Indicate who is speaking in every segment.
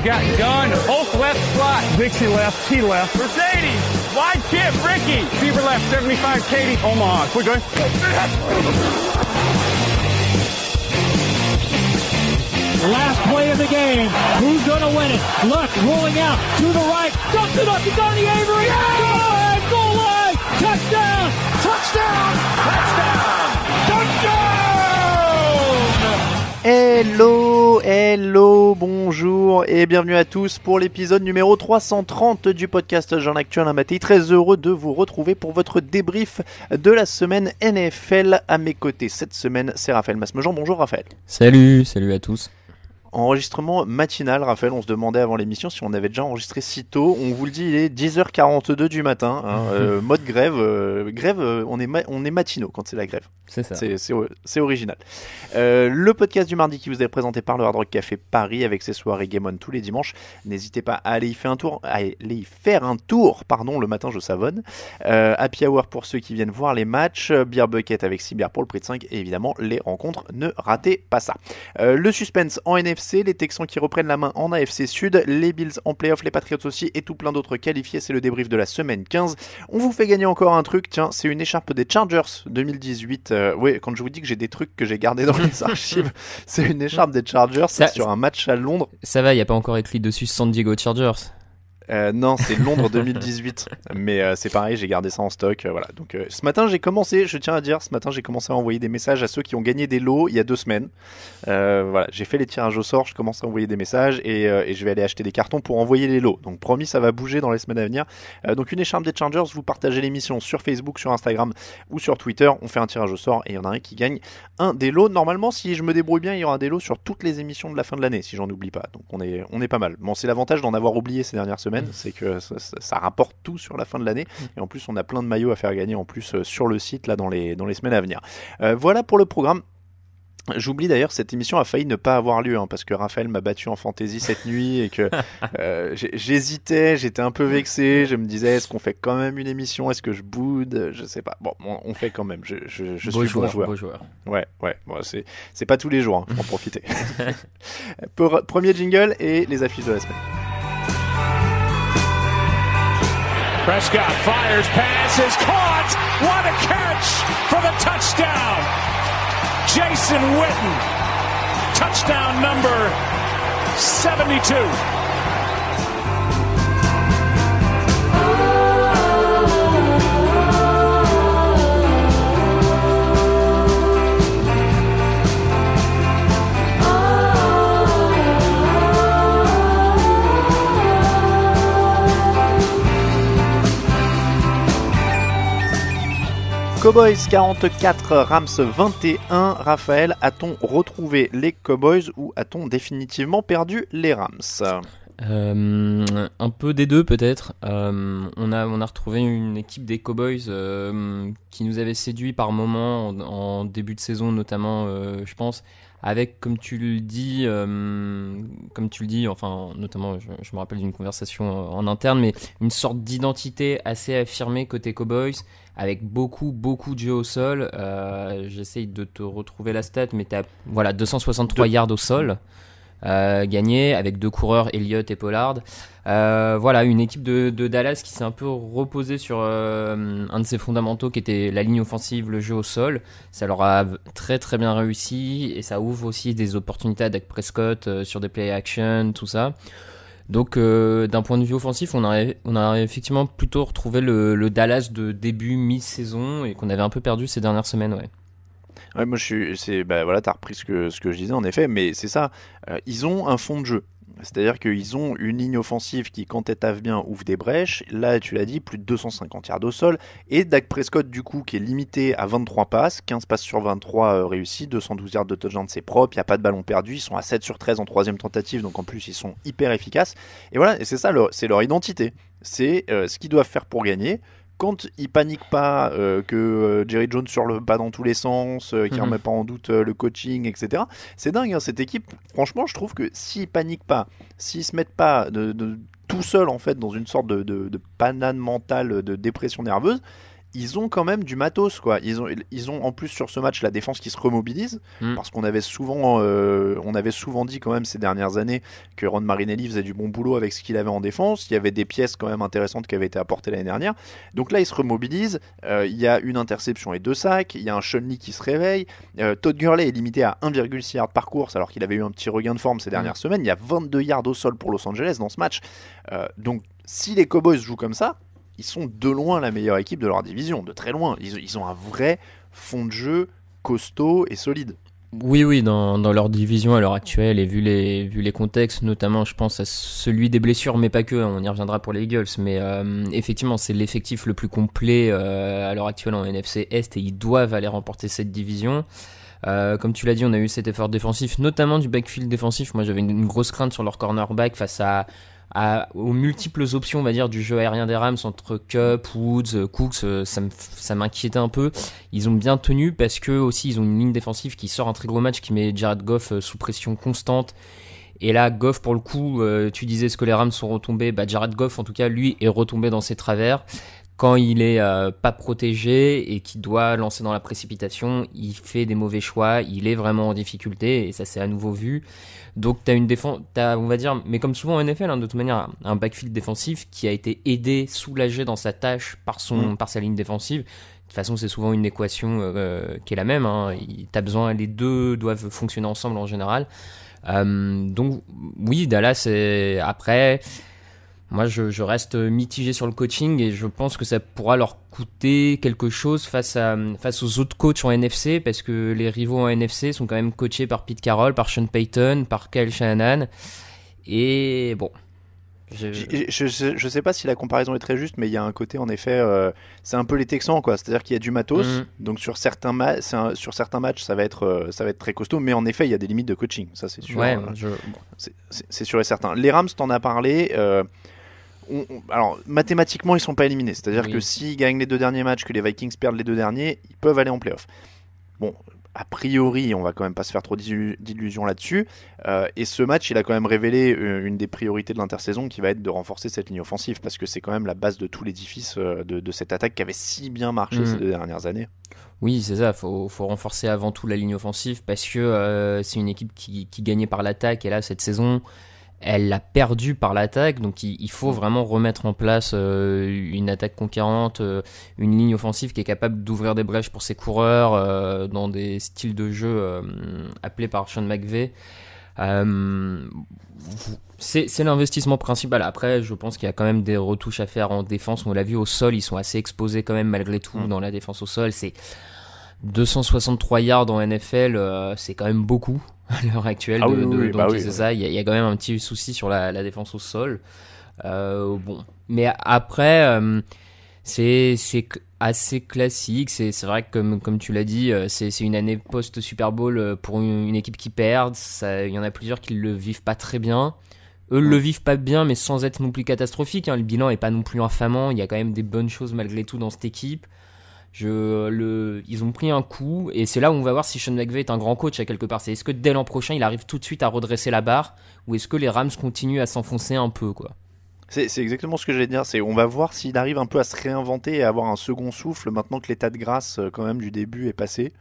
Speaker 1: Got gun, Hulk left slot, Dixie left, T left, Mercedes, wide chip, Ricky, Fever left, 75, Katie, Omaha, quick going.
Speaker 2: Last play of the game, who's gonna win it? Luck rolling out to the right, dumps it up to Donnie Avery, goal line, touchdown, touchdown, touchdown, touchdown!
Speaker 3: Hello, bonjour et bienvenue à tous pour l'épisode numéro 330 du podcast Jean Actuel un matin. Très heureux de vous retrouver pour votre débrief de la semaine NFL. À mes côtés cette semaine, c'est Raphaël Masmejean. Bonjour Raphaël.
Speaker 4: Salut à tous.
Speaker 3: Enregistrement matinal, Raphaël, on se demandait avant l'émission si on avait déjà enregistré si tôt. On vous le dit, il est 10h42 du matin, mode grève. On est matinaux quand c'est la grève.
Speaker 4: C'est ça.
Speaker 3: C'est original. Le podcast du mardi qui vous est présenté par le Hard Rock Café Paris avec ses soirées Game On tous les dimanches. N'hésitez pas à aller y faire un tour, le matin je savonne. Happy Hour pour ceux qui viennent voir les matchs. Beer Bucket avec 6 bières pour le prix de 5 et évidemment les rencontres, ne ratez pas ça. Le suspense en NFC, les Texans qui reprennent la main en AFC Sud, les Bills en playoff, les Patriots aussi et tout plein d'autres qualifiés. C'est le débrief de la semaine 15. On vous fait gagner encore un truc, tiens, c'est une écharpe des Chargers 2018. Oui, quand je vous dis que j'ai des trucs que j'ai gardés dans les archives, c'est une écharpe des Chargers sur un match à Londres.
Speaker 4: Ça va, il n'y a pas encore écrit dessus San Diego Chargers.
Speaker 3: Non, c'est Londres 2018, mais c'est pareil, j'ai gardé ça en stock. Voilà. Donc ce matin, j'ai commencé à envoyer des messages à ceux qui ont gagné des lots il y a 2 semaines. Voilà, j'ai fait les tirages au sort, je commence à envoyer des messages et je vais aller acheter des cartons pour envoyer les lots. Donc promis, ça va bouger dans les semaines à venir. Donc une écharpe des Chargers, vous partagez l'émission sur Facebook, sur Instagram ou sur Twitter. On fait un tirage au sort et il y en a un qui gagne un des lots. Normalement, si je me débrouille bien, il y aura des lots sur toutes les émissions de la fin de l'année, si j'en oublie pas. Donc on est pas mal. Bon, c'est l'avantage d'en avoir oublié ces dernières semaines. C'est que ça rapporte tout sur la fin de l'année et en plus on a plein de maillots à faire gagner en plus sur le site là dans les semaines à venir. Voilà pour le programme. J'oublie d'ailleurs, cette émission a failli ne pas avoir lieu parce que Raphaël m'a battu en fantasy cette nuit et que j'hésitais, j'étais un peu vexé, je me disais est-ce qu'on fait quand même une émission, est-ce que je boude, je sais pas. Bon, on fait quand même, je suis bon joueur. Ouais, bon, c'est pas tous les jours, faut en profiter. Premier jingle et les affiches de la semaine.
Speaker 1: Prescott fires, pass is caught. What a catch for the touchdown. Jason Witten, touchdown number 72.
Speaker 3: Cowboys 44, Rams 21. Raphaël, a-t-on retrouvé les Cowboys ou a-t-on définitivement perdu les Rams ?
Speaker 4: Un peu des deux peut-être. On a retrouvé une équipe des Cowboys qui nous avait séduit par moments en début de saison notamment, je pense, avec comme tu le dis, enfin notamment je me rappelle d'une conversation en interne, mais une sorte d'identité assez affirmée côté Cowboys avec beaucoup de jeux au sol. J'essaye de te retrouver la stat, mais t'as 263 yards au sol. Gagné avec 2 coureurs, Elliott et Pollard. Une équipe de Dallas qui s'est un peu reposée sur un de ses fondamentaux qui était la ligne offensive, le jeu au sol. Ça leur a très très bien réussi et ça ouvre aussi des opportunités à Dak Prescott sur des play action, tout ça. Donc d'un point de vue offensif, on a effectivement plutôt retrouvé le Dallas de début mi-saison et qu'on avait un peu perdu ces dernières semaines, ouais.
Speaker 3: Ouais, moi t'as repris ce que je disais en effet, mais c'est ça, ils ont un fond de jeu. C'est-à-dire qu'ils ont une ligne offensive qui, quand elle taffe bien, ouvre des brèches. Là, tu l'as dit, plus de 250 yards au sol. Et Dak Prescott, du coup, qui est limité à 23 passes, 15 passes sur 23 réussies, 212 yards de touchdown, c'est propre, il n'y a pas de ballon perdu. Ils sont à 7 sur 13 en troisième tentative, donc en plus, ils sont hyper efficaces. Et voilà, et c'est ça, c'est leur identité. C'est ce qu'ils doivent faire pour gagner. Quand ils paniquent pas, que Jerry Jones sur le pas dans tous les sens, qui remet pas en doute le coaching, etc. C'est dingue, hein, cette équipe. Franchement, je trouve que s'ils paniquent pas, s'ils se mettent pas de tout seuls en fait dans une sorte de banane mentale de dépression nerveuse, ils ont quand même du matos, quoi. Ils ont en plus sur ce match la défense qui se remobilise, parce qu'on avait souvent dit quand même ces dernières années que Ron Marinelli faisait du bon boulot avec ce qu'il avait en défense. Il y avait des pièces quand même intéressantes qui avaient été apportées l'année dernière. Donc là, ils se remobilisent. Il y a une interception et 2 sacs. Il y a un Sean Lee qui se réveille. Todd Gurley est limité à 1,6 yards par course, alors qu'il avait eu un petit regain de forme ces dernières semaines. Il y a 22 yards au sol pour Los Angeles dans ce match. Donc si les Cowboys jouent comme ça, ils sont de loin la meilleure équipe de leur division, de très loin. Ils ont un vrai fond de jeu costaud et solide.
Speaker 4: Oui, dans leur division à l'heure actuelle, et vu les contextes, notamment je pense à celui des blessures, mais pas que, on y reviendra pour les Eagles, mais effectivement c'est l'effectif le plus complet à l'heure actuelle en NFC Est, et ils doivent aller remporter cette division. Comme tu l'as dit, on a eu cet effort défensif, notamment du backfield défensif. Moi j'avais une grosse crainte sur leur cornerback face aux multiples options, on va dire, du jeu aérien des Rams entre Kupp, Woods, Cooks. Ça m'inquiétait un peu. Ils ont bien tenu parce que aussi ils ont une ligne défensive qui sort un très gros match, qui met Jared Goff sous pression constante. Et là, Goff, pour le coup, tu disais ce que les Rams sont retombés. Jared Goff, en tout cas, lui, est retombé dans ses travers. Quand il est pas protégé et qu'il doit lancer dans la précipitation, il fait des mauvais choix, il est vraiment en difficulté, et ça s'est à nouveau vu. Donc t'as une défense, on va dire, mais comme souvent en NFL, de toute manière, un backfield défensif qui a été aidé, soulagé dans sa tâche par sa ligne défensive. De toute façon, c'est souvent une équation qui est la même. T'as besoin, les deux doivent fonctionner ensemble en général. Donc oui, Dallas, après. Moi, je reste mitigé sur le coaching, et je pense que ça pourra leur coûter quelque chose face aux autres coachs en NFC, parce que les rivaux en NFC sont quand même coachés par Pete Carroll, par Sean Payton, par Kyle Shanahan. Et bon.
Speaker 3: Je sais pas si la comparaison est très juste, mais il y a un côté, en effet, c'est un peu les Texans, quoi. C'est-à-dire qu'il y a du matos, donc sur certains matchs, ça va être très costaud, mais en effet, il y a des limites de coaching, ça c'est sûr.
Speaker 4: Ouais,
Speaker 3: c'est sûr et certain. Les Rams, t'en as parlé. Alors, mathématiquement, ils sont pas éliminés. C'est-à-dire que s'ils gagnent les 2 derniers matchs, que les Vikings perdent les 2 derniers, ils peuvent aller en play-off. Bon, a priori, on va quand même pas se faire trop d'illusions là-dessus. Et ce match, il a quand même révélé une des priorités de l'intersaison, qui va être de renforcer cette ligne offensive, parce que c'est quand même la base de tout l'édifice de cette attaque qui avait si bien marché ces 2 dernières années.
Speaker 4: Oui, c'est ça. Faut renforcer avant tout la ligne offensive, parce que c'est une équipe qui gagnait par l'attaque, et là, cette saison, elle l'a perdu par l'attaque, donc il faut vraiment remettre en place une attaque conquérante, une ligne offensive qui est capable d'ouvrir des brèches pour ses coureurs dans des styles de jeu appelés par Sean McVay. C'est l'investissement principal. Après, je pense qu'il y a quand même des retouches à faire en défense. On l'a vu au sol, ils sont assez exposés quand même malgré tout dans la défense au sol. C'est 263 yards en NFL, c'est quand même beaucoup à l'heure actuelle. C'est ça. Il y a quand même un petit souci sur la défense au sol. Bon, mais après, c'est assez classique. C'est vrai que comme tu l'as dit, c'est une année post Super Bowl pour une équipe qui perd. Il y en a plusieurs qui le vivent pas très bien. Eux le vivent pas bien, mais sans être non plus catastrophique. Le bilan est pas non plus infamant. Il y a quand même des bonnes choses malgré tout dans cette équipe. Ils ont pris un coup, et c'est là où on va voir si Sean McVay est un grand coach à quelque part. C'est est-ce que dès l'an prochain il arrive tout de suite à redresser la barre, ou est-ce que les Rams continuent à s'enfoncer un peu, quoi.
Speaker 3: C'est exactement ce que j'allais dire. On va voir s'il arrive un peu à se réinventer et à avoir un second souffle maintenant que l'état de grâce quand même du début est passé.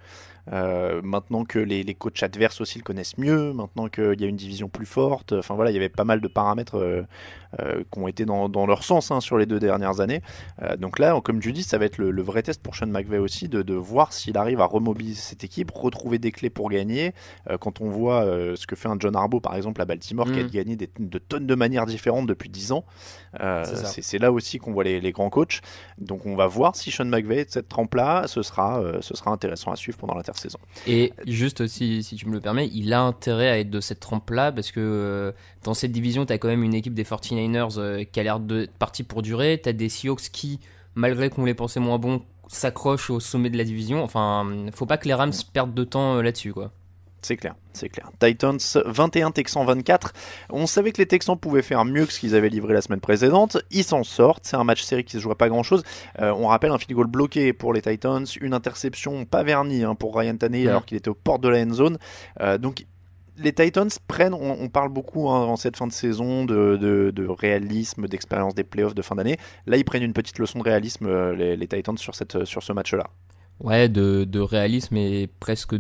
Speaker 3: Maintenant que les coachs adverses aussi le connaissent mieux, maintenant qu'il y a une division plus forte, enfin voilà, il y avait pas mal de paramètres qui ont été dans leur sens sur les 2 dernières années. Donc là, comme tu dis, ça va être le vrai test pour Sean McVay aussi, de voir s'il arrive à remobiliser cette équipe, retrouver des clés pour gagner. Quand on voit ce que fait un John Harbaugh par exemple à Baltimore, qui a gagné de tonnes de manières différentes depuis 10 ans, c'est là aussi qu'on voit les grands coachs. Donc on va voir si Sean McVay est de cette trempe-là. Ce sera intéressant à suivre pendant l'intersaison.
Speaker 4: Et juste aussi, si tu me le permets, il a intérêt à être de cette trempe-là, parce que dans cette division, tu as quand même une équipe des 49ers qui a l'air d'être partie pour durer. Tu as des Seahawks qui, malgré qu'on les pensait moins bons, s'accrochent au sommet de la division. Enfin, faut pas que les Rams perdent de temps là-dessus, quoi.
Speaker 3: C'est clair. Titans 21, Texans 24. On savait que les Texans pouvaient faire mieux que ce qu'ils avaient livré la semaine précédente. Ils s'en sortent. C'est un match série qui se joue à pas grand-chose. On rappelle un field goal bloqué pour les Titans, une interception pas vernie pour Ryan Tannehill alors qu'il était aux portes de la end zone. Donc les Titans prennent, on parle beaucoup en cette fin de saison de réalisme, d'expérience des playoffs de fin d'année. Là, ils prennent une petite leçon de réalisme, les Titans, sur ce match-là.
Speaker 4: Ouais, de réalisme et presque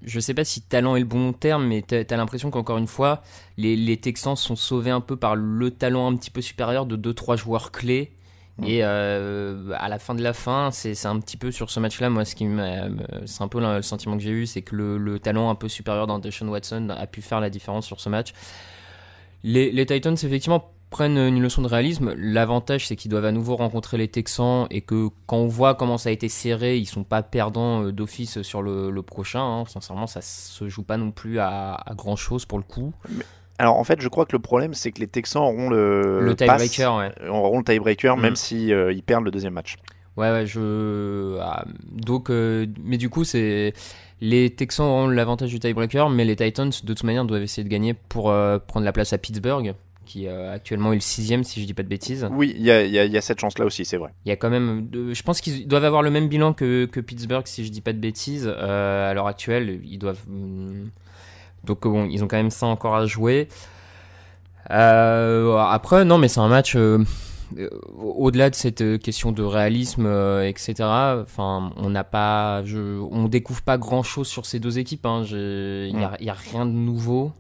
Speaker 4: je sais pas si talent est le bon terme, mais t'as l'impression qu'encore une fois, les Texans sont sauvés un peu par le talent un petit peu supérieur de 2-3 joueurs clés. Et à la fin de la fin, c'est un petit peu sur ce match-là, moi, c'est un peu le sentiment que j'ai eu, c'est que le talent un peu supérieur dans Deshaun Watson a pu faire la différence sur ce match. Les Titans, effectivement, prennent une leçon de réalisme. L'avantage, c'est qu'ils doivent à nouveau rencontrer les Texans et que quand on voit comment ça a été serré, ils sont pas perdants d'office sur le prochain. Hein. Sincèrement, ça se joue pas non plus à grand chose pour le coup.
Speaker 3: Alors en fait, je crois que le problème, c'est que les Texans auront
Speaker 4: le tiebreaker, ouais.
Speaker 3: Auront le tiebreaker, même si ils perdent le deuxième match.
Speaker 4: Ouais, donc, mais du coup, les Texans auront l'avantage du tiebreaker, mais les Titans, de toute manière, doivent essayer de gagner pour prendre la place à Pittsburgh, qui actuellement est le 6e, si je dis pas de bêtises.
Speaker 3: Oui, il y a cette chance-là aussi, c'est vrai.
Speaker 4: Il y a quand même, je pense qu'ils doivent avoir le même bilan que Pittsburgh, si je dis pas de bêtises. À l'heure actuelle, ils doivent. Donc bon, ils ont quand même ça encore à jouer. Après, non, mais c'est un match. Au-delà de cette question de réalisme, etc. Enfin, on découvre pas grand-chose sur ces deux équipes. Hein. Il y a rien de nouveau.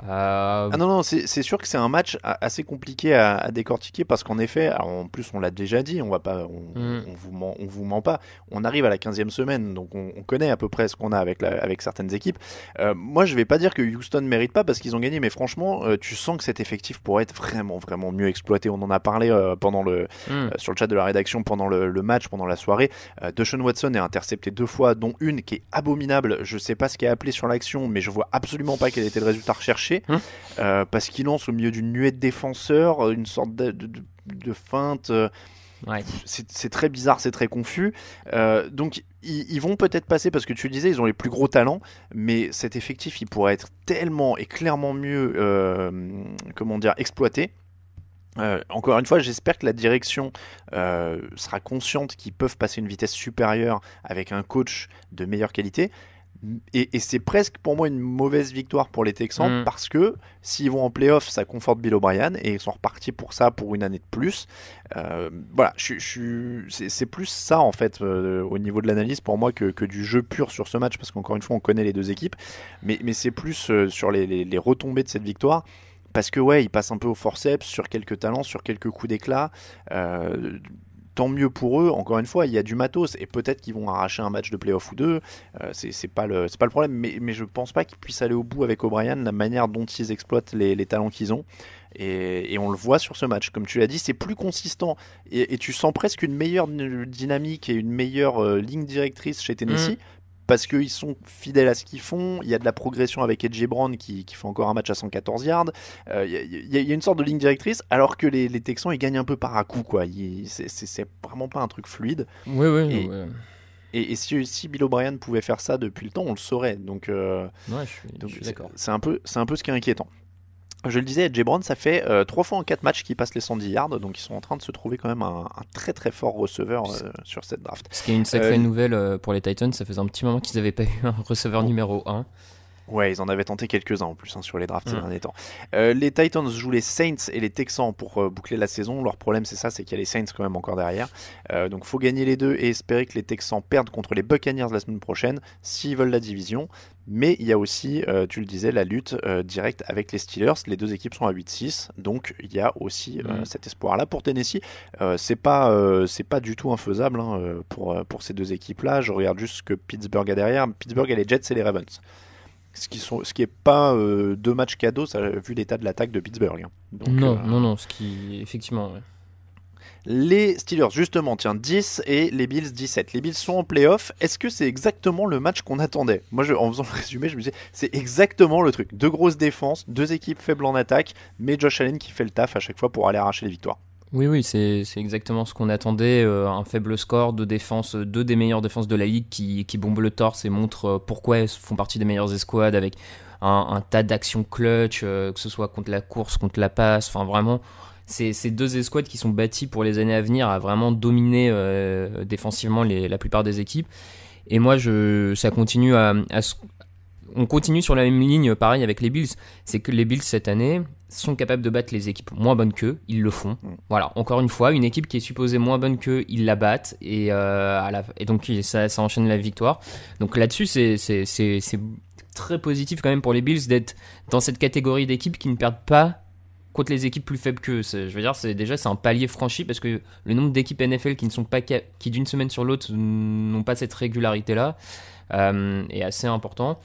Speaker 3: Ah non, c'est sûr que c'est un match assez compliqué à décortiquer parce qu'en effet, alors en plus on l'a déjà dit, on vous ment pas, on arrive à la 15e semaine, donc on connaît à peu près ce qu'on a avec certaines équipes. Moi je vais pas dire que Houston mérite pas parce qu'ils ont gagné, mais franchement tu sens que cet effectif pourrait être vraiment vraiment mieux exploité. On en a parlé sur le chat de la rédaction pendant le match, pendant la soirée. Deshaun Watson est intercepté 2 fois, dont une qui est abominable. Je sais pas ce qui est appelé sur l'action, mais je vois absolument pas quel était le résultat recherché. Parce qu'il lance au milieu d'une nuée de défenseurs une sorte de feinte.
Speaker 4: Ouais.
Speaker 3: C'est très bizarre, c'est très confus. Donc ils vont peut-être passer parce que tu disais ils ont les plus gros talents, mais cet effectif il pourrait être tellement et clairement mieux exploité. Encore une fois, j'espère que la direction sera consciente qu'ils peuvent passer une vitesse supérieure avec un coach de meilleure qualité. Et c'est presque pour moi une mauvaise victoire pour les Texans parce que s'ils vont en playoff, ça conforte Bill O'Brien et ils sont repartis pour ça pour une année de plus. Voilà, c'est plus ça en fait au niveau de l'analyse pour moi que du jeu pur sur ce match parce qu'encore une fois on connaît les deux équipes, mais c'est plus sur les retombées de cette victoire. Parce que ouais, ils passent un peu au forceps sur quelques talents, sur quelques coups d'éclat. Tant mieux pour eux, encore une fois, il y a du matos et peut-être qu'ils vont arracher un match de playoff ou deux, c'est pas le problème, mais je pense pas qu'ils puissent aller au bout avec O'Brien, la manière dont ils exploitent les talents qu'ils ont, et on le voit sur ce match, comme tu l'as dit, c'est plus consistant, et tu sens presque une meilleure dynamique et une meilleure ligne directrice chez Tennessee, parce qu'ils sont fidèles à ce qu'ils font. Il y a de la progression avec A.J. Brown qui fait encore un match à 114 yards. Il y a une sorte de ligne directrice, alors que les Texans ils gagnent un peu par à coup, quoi. C'est vraiment pas un truc fluide.
Speaker 4: Oui.
Speaker 3: Et si Bill O'Brien pouvait faire ça depuis le temps, on le saurait. Donc,
Speaker 4: je suis d'accord.
Speaker 3: C'est un peu ce qui est inquiétant. Je le disais, A.J. Brown, ça fait 3 fois en 4 matchs qu'ils passent les 110 yards, donc ils sont en train de se trouver quand même un très très fort receveur sur cette draft.
Speaker 4: Ce qui est une sacrée nouvelle pour les Titans, ça faisait un petit moment qu'ils n'avaient pas eu un receveur numéro 1.
Speaker 3: Ouais, ils en avaient tenté quelques-uns en plus sur les drafts ces derniers temps. Les Titans jouent les Saints et les Texans pour boucler la saison. Leur problème c'est qu'il y a les Saints quand même encore derrière. Donc faut gagner les deux et espérer que les Texans perdent contre les Buccaneers la semaine prochaine s'ils veulent la division. Mais il y a aussi, tu le disais, la lutte directe avec les Steelers. Les deux équipes sont à 8-6, donc il y a aussi cet espoir-là pour Tennessee. C'est pas du tout infaisable pour ces deux équipes-là. Je regarde juste ce que Pittsburgh a derrière. Pittsburgh a les Jets et les Ravens. Ce qui est pas deux matchs cadeaux, ça, vu l'état de l'attaque de Pittsburgh. Donc,
Speaker 4: non, ce qui effectivement. Ouais.
Speaker 3: Les Steelers justement, 10 et les Bills 17. Les Bills sont en playoff. Est-ce que c'est exactement le match qu'on attendait ? Moi, en faisant le résumé, je me disais, c'est exactement le truc. Deux grosses défenses, deux équipes faibles en attaque, mais Josh Allen qui fait le taf à chaque fois pour aller arracher les victoires.
Speaker 4: Oui, c'est exactement ce qu'on attendait. Un faible score, deux des meilleures défenses de la ligue qui bombent le torse et montrent pourquoi elles font partie des meilleures escouades avec un tas d'actions clutch, que ce soit contre la course, contre la passe. Enfin, vraiment, c'est deux escouades qui sont bâties pour les années à venir à vraiment dominer défensivement la plupart des équipes. Et moi, ça continue à on continue sur la même ligne, pareil avec les Bills. C'est que les Bills cette année sont capables de battre les équipes moins bonnes qu'eux, ils le font. Voilà, encore une fois, une équipe qui est supposée moins bonne qu'eux, ils la battent et donc ça enchaîne la victoire. Donc là-dessus, c'est très positif quand même pour les Bills d'être dans cette catégorie d'équipes qui ne perdent pas contre les équipes plus faibles qu'eux. Je veux dire, c'est un palier franchi parce que le nombre d'équipes NFL qui ne sont pas qui d'une semaine sur l'autre n'ont pas cette régularité-là est assez important.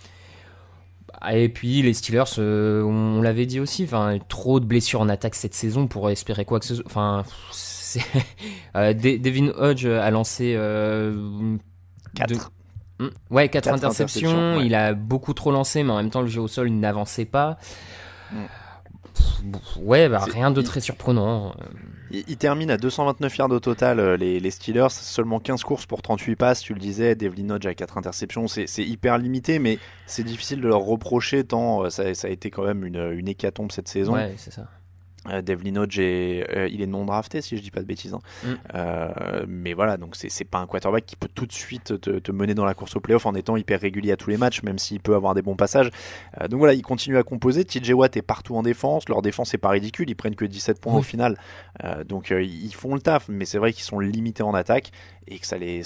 Speaker 4: Et puis les Steelers, on l'avait dit aussi, enfin trop de blessures en attaque cette saison pour espérer quoi que ce soit. Enfin, Devin Hodge a lancé
Speaker 3: 4
Speaker 4: 4 interceptions. Ouais. Il a beaucoup trop lancé, mais en même temps le jeu au sol n'avançait pas. Rien de très surprenant.
Speaker 3: Il termine à 229 yards au total, les Steelers, seulement 15 courses pour 38 passes, tu le disais, Devlin Hodge à 4 interceptions, c'est hyper limité, mais c'est difficile de leur reprocher tant ça a été quand même une hécatombe cette saison.
Speaker 4: Ouais, c'est ça.
Speaker 3: Devlin Hodge il est non drafté si je dis pas de bêtises mais voilà, donc c'est pas un quarterback qui peut tout de suite te mener dans la course au playoff en étant hyper régulier à tous les matchs, même s'il peut avoir des bons passages. Donc voilà, il continue à composer. TJ Watt est partout en défense, leur défense est pas ridicule, ils prennent que 17 points au final, donc ils font le taf, mais c'est vrai qu'ils sont limités en attaque et que ça les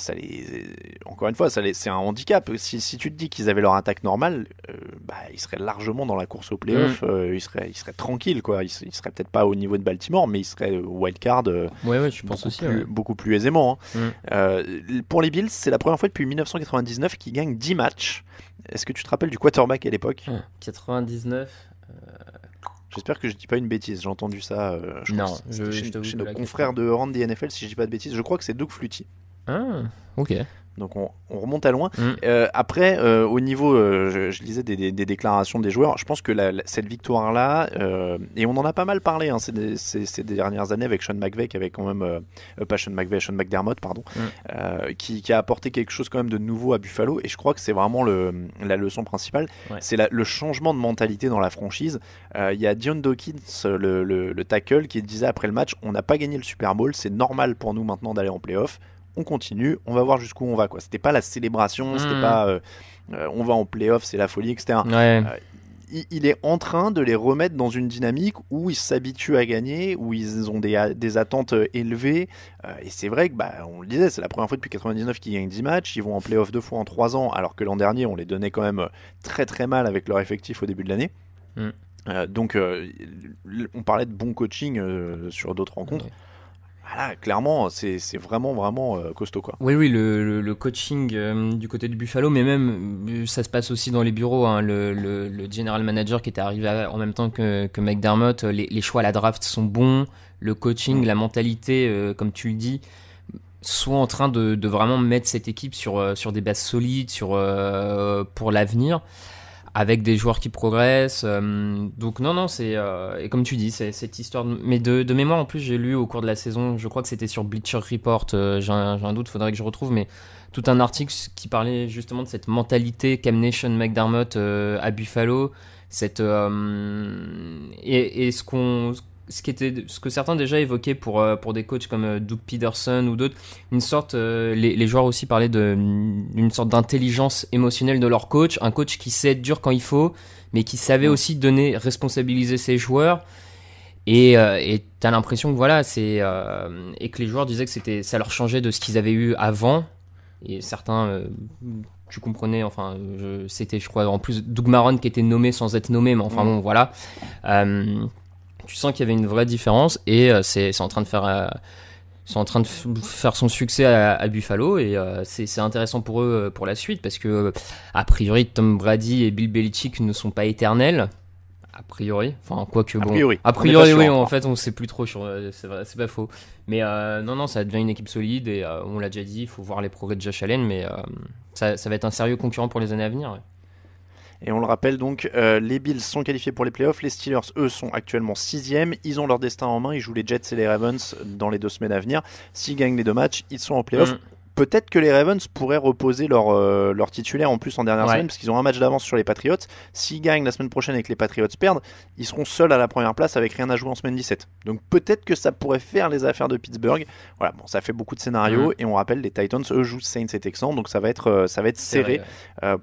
Speaker 3: encore une fois c'est un handicap. Si tu te dis qu'ils avaient leur attaque normale, ils seraient largement dans la course au playoff. Ils seraient tranquilles, quoi. Ils seraient peut-être pas au niveau de Baltimore, mais ils seraient wildcard
Speaker 4: je pense aussi,
Speaker 3: beaucoup plus aisément. Pour les Bills, c'est la première fois depuis 1999 qu'ils gagnent 10 matchs. Est-ce que tu te rappelles du quarterback à l'époque ?
Speaker 4: 99.
Speaker 3: J'espère que je dis pas une bêtise, j'ai entendu ça chez nos confrères de Randy NFL, si je dis pas de bêtises. Je crois que c'est Doug Flutie.
Speaker 4: Ah, ok.
Speaker 3: Donc on remonte à loin. Après, au niveau, je lisais des déclarations des joueurs. Je pense que cette victoire-là, et on en a pas mal parlé ces dernières années avec Sean McVay, qui avait quand même, pas Sean McVay, Sean McDermott, pardon, qui a apporté quelque chose quand même de nouveau à Buffalo. Et je crois que c'est vraiment la leçon principale. Ouais. C'est le changement de mentalité dans la franchise. Il y a Dion Dawkins, le tackle, qui disait après le match, on n'a pas gagné le Super Bowl, c'est normal pour nous maintenant d'aller en playoff. On continue, on va voir jusqu'où on va, quoi. C'était pas la célébration, c'était pas on va en playoff, c'est la folie, etc. Il est en train de les remettre dans une dynamique où ils s'habituent à gagner, où ils ont des attentes élevées, et c'est vrai que on le disait, c'est la première fois depuis 99 qu'ils gagnent 10 matchs. Ils vont en playoff 2 fois en 3 ans, alors que l'an dernier on les donnait quand même très très mal avec leur effectif au début de l'année. Donc on parlait de bon coaching sur d'autres rencontres. Voilà, clairement, c'est vraiment costaud, quoi.
Speaker 4: Oui, le coaching du côté de Buffalo, mais même ça se passe aussi dans les bureaux. Hein, le general manager qui était arrivé en même temps que McDermott, les choix à la draft sont bons. Le coaching, la mentalité, comme tu le dis, sont en train de vraiment mettre cette équipe sur des bases solides, pour l'avenir, avec des joueurs qui progressent. Donc non, c'est et comme tu dis, c'est cette histoire mais de mémoire, en plus j'ai lu au cours de la saison, je crois que c'était sur Bleacher Report, j'ai un doute, faudrait que je retrouve, mais tout un article qui parlait justement de cette mentalité Cam Nation McDermott à Buffalo, ce que certains déjà évoquaient pour des coachs comme Doug Peterson ou d'autres, une sorte, les joueurs aussi parlaient d'une sorte d'intelligence émotionnelle de leur coach, un coach qui sait être dur quand il faut, mais qui savait aussi responsabiliser ses joueurs, et t'as l'impression que voilà, et que les joueurs disaient que ça leur changeait de ce qu'ils avaient eu avant, et certains, tu comprenais, enfin, c'était je crois en plus Doug Marrone qui était nommé sans être nommé, mais enfin bon voilà. Tu sens qu'il y avait une vraie différence, et c'est en train de faire son succès à Buffalo, et c'est intéressant pour eux pour la suite, parce que a priori Tom Brady et Bill Belichick ne sont pas éternels. A priori, enfin quoique bon. A priori oui, en fait on sait plus trop sur. C'est vrai, c'est pas faux. Mais non, ça devient une équipe solide, et on l'a déjà dit, il faut voir les progrès de Josh Allen, mais ça va être un sérieux concurrent pour les années à venir. Ouais.
Speaker 3: Et on le rappelle donc, les Bills sont qualifiés pour les playoffs, les Steelers, eux, sont actuellement 6e, ils ont leur destin en main, ils jouent les Jets et les Ravens dans les 2 semaines à venir. S'ils gagnent les 2 matchs, ils sont en playoffs. peut-être que les Ravens pourraient reposer leur titulaire en plus en dernière semaine, parce qu'ils ont un match d'avance sur les Patriots. S'ils gagnent la semaine prochaine et que les Patriots perdent, ils seront seuls à la première place avec rien à jouer en semaine 17. Donc peut-être que ça pourrait faire les affaires de Pittsburgh. Voilà, bon, ça fait beaucoup de scénarios, et on rappelle, les Titans, eux, jouent Saints et Texans, donc ça va être serré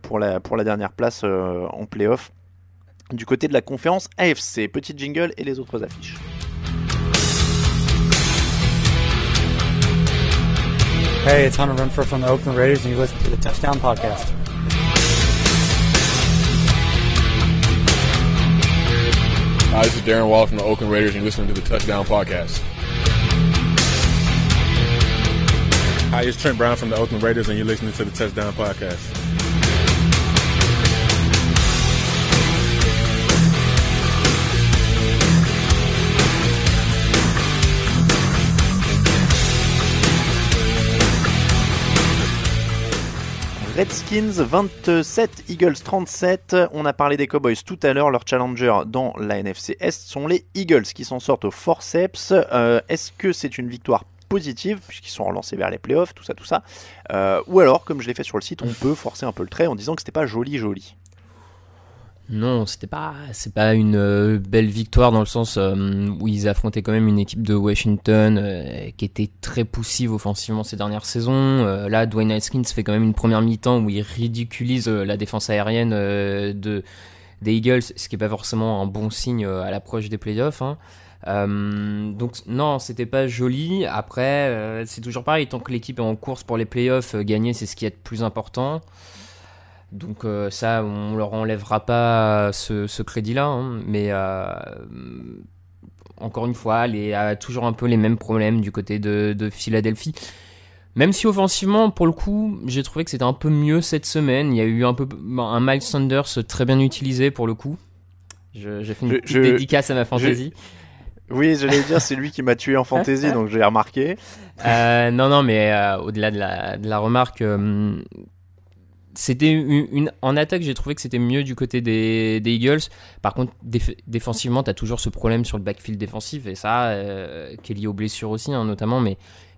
Speaker 3: pour la dernière place en playoff. Du côté de la conférence AFC, petit jingle et les autres affiches.
Speaker 5: Hey, it's Hunter Renfrow from the Oakland Raiders, and you listen to the Touchdown Podcast.
Speaker 6: Hi, this is Darren Waller from the Oakland Raiders, and you're listening to the Touchdown Podcast. Hi, it's Trent Brown from the Oakland Raiders, and you're listening to the Touchdown Podcast.
Speaker 3: Redskins 27, Eagles 37. On a parlé des Cowboys tout à l'heure. Leur challenger dans la NFC Est sont les Eagles qui s'en sortent au forceps. Est-ce que c'est une victoire positive puisqu'ils sont relancés vers les playoffs, tout ça, ou alors, comme je l'ai fait sur le site, on peut forcer un peu le trait en disant que c'était pas joli.
Speaker 4: Non, c'est pas une belle victoire dans le sens où ils affrontaient quand même une équipe de Washington qui était très poussive offensivement ces dernières saisons. Là, Dwayne Haskins fait quand même une première mi-temps où il ridiculise la défense aérienne des Eagles, ce qui est pas forcément un bon signe à l'approche des playoffs. Donc non, c'était pas joli. Après, c'est toujours pareil, tant que l'équipe est en course pour les playoffs, gagner c'est ce qui est le plus important. Donc ça, on leur enlèvera pas ce crédit-là, mais encore une fois, toujours un peu les mêmes problèmes du côté de Philadelphie. Même si offensivement, pour le coup, j'ai trouvé que c'était un peu mieux cette semaine. Il y a eu un Miles Sanders très bien utilisé pour le coup. J'ai fait une petite dédicace à ma fantasy.
Speaker 3: Oui, j'allais dire, c'est lui qui m'a tué en fantasy, donc j'ai remarqué.
Speaker 4: Non, mais au-delà de la remarque... C'était en attaque, j'ai trouvé que c'était mieux du côté des Eagles. Par contre, défensivement, tu as toujours ce problème sur le backfield défensif, et ça, qui est lié aux blessures aussi, notamment.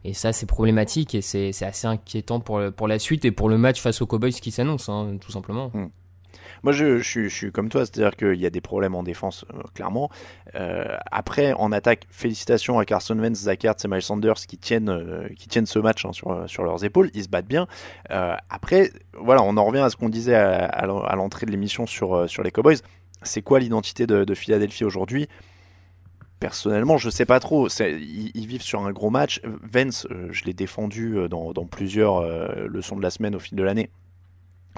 Speaker 4: Et ça, c'est problématique, et c'est assez inquiétant pour la suite et pour le match face aux Cowboys qui s'annonce, tout simplement.
Speaker 3: Moi, je suis comme toi, c'est-à-dire qu'il y a des problèmes en défense, clairement. Après, en attaque, félicitations à Carson Wentz, Zach Ertz et Miles Sanders qui tiennent ce match sur leurs épaules. Ils se battent bien. Après, voilà, on en revient à ce qu'on disait à l'entrée de l'émission sur les Cowboys. C'est quoi l'identité de Philadelphie aujourd'hui ? Personnellement, je sais pas trop. Ils vivent sur un gros match. Wentz, je l'ai défendu dans plusieurs leçons de la semaine au fil de l'année.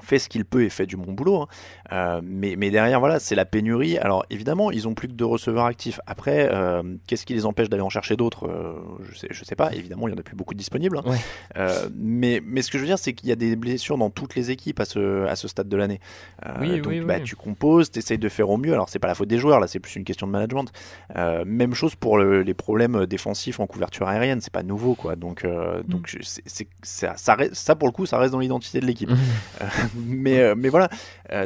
Speaker 3: Fait ce qu'il peut et fait du bon boulot, mais derrière, voilà, c'est la pénurie. Alors évidemment, ils ont plus que 2 receveurs actifs. Après, qu'est-ce qui les empêche d'aller en chercher d'autres ? Je sais pas. Évidemment, il y en a plus beaucoup de disponibles.
Speaker 4: Ouais.
Speaker 3: Mais ce que je veux dire, c'est qu'il y a des blessures dans toutes les équipes à ce stade de l'année. Donc, tu composes, t'essayes de faire au mieux. Alors c'est pas la faute des joueurs, là, c'est plus une question de management. Même chose pour les problèmes défensifs en couverture aérienne. C'est pas nouveau, quoi. Donc ça pour le coup, ça reste dans l'identité de l'équipe. Mais voilà,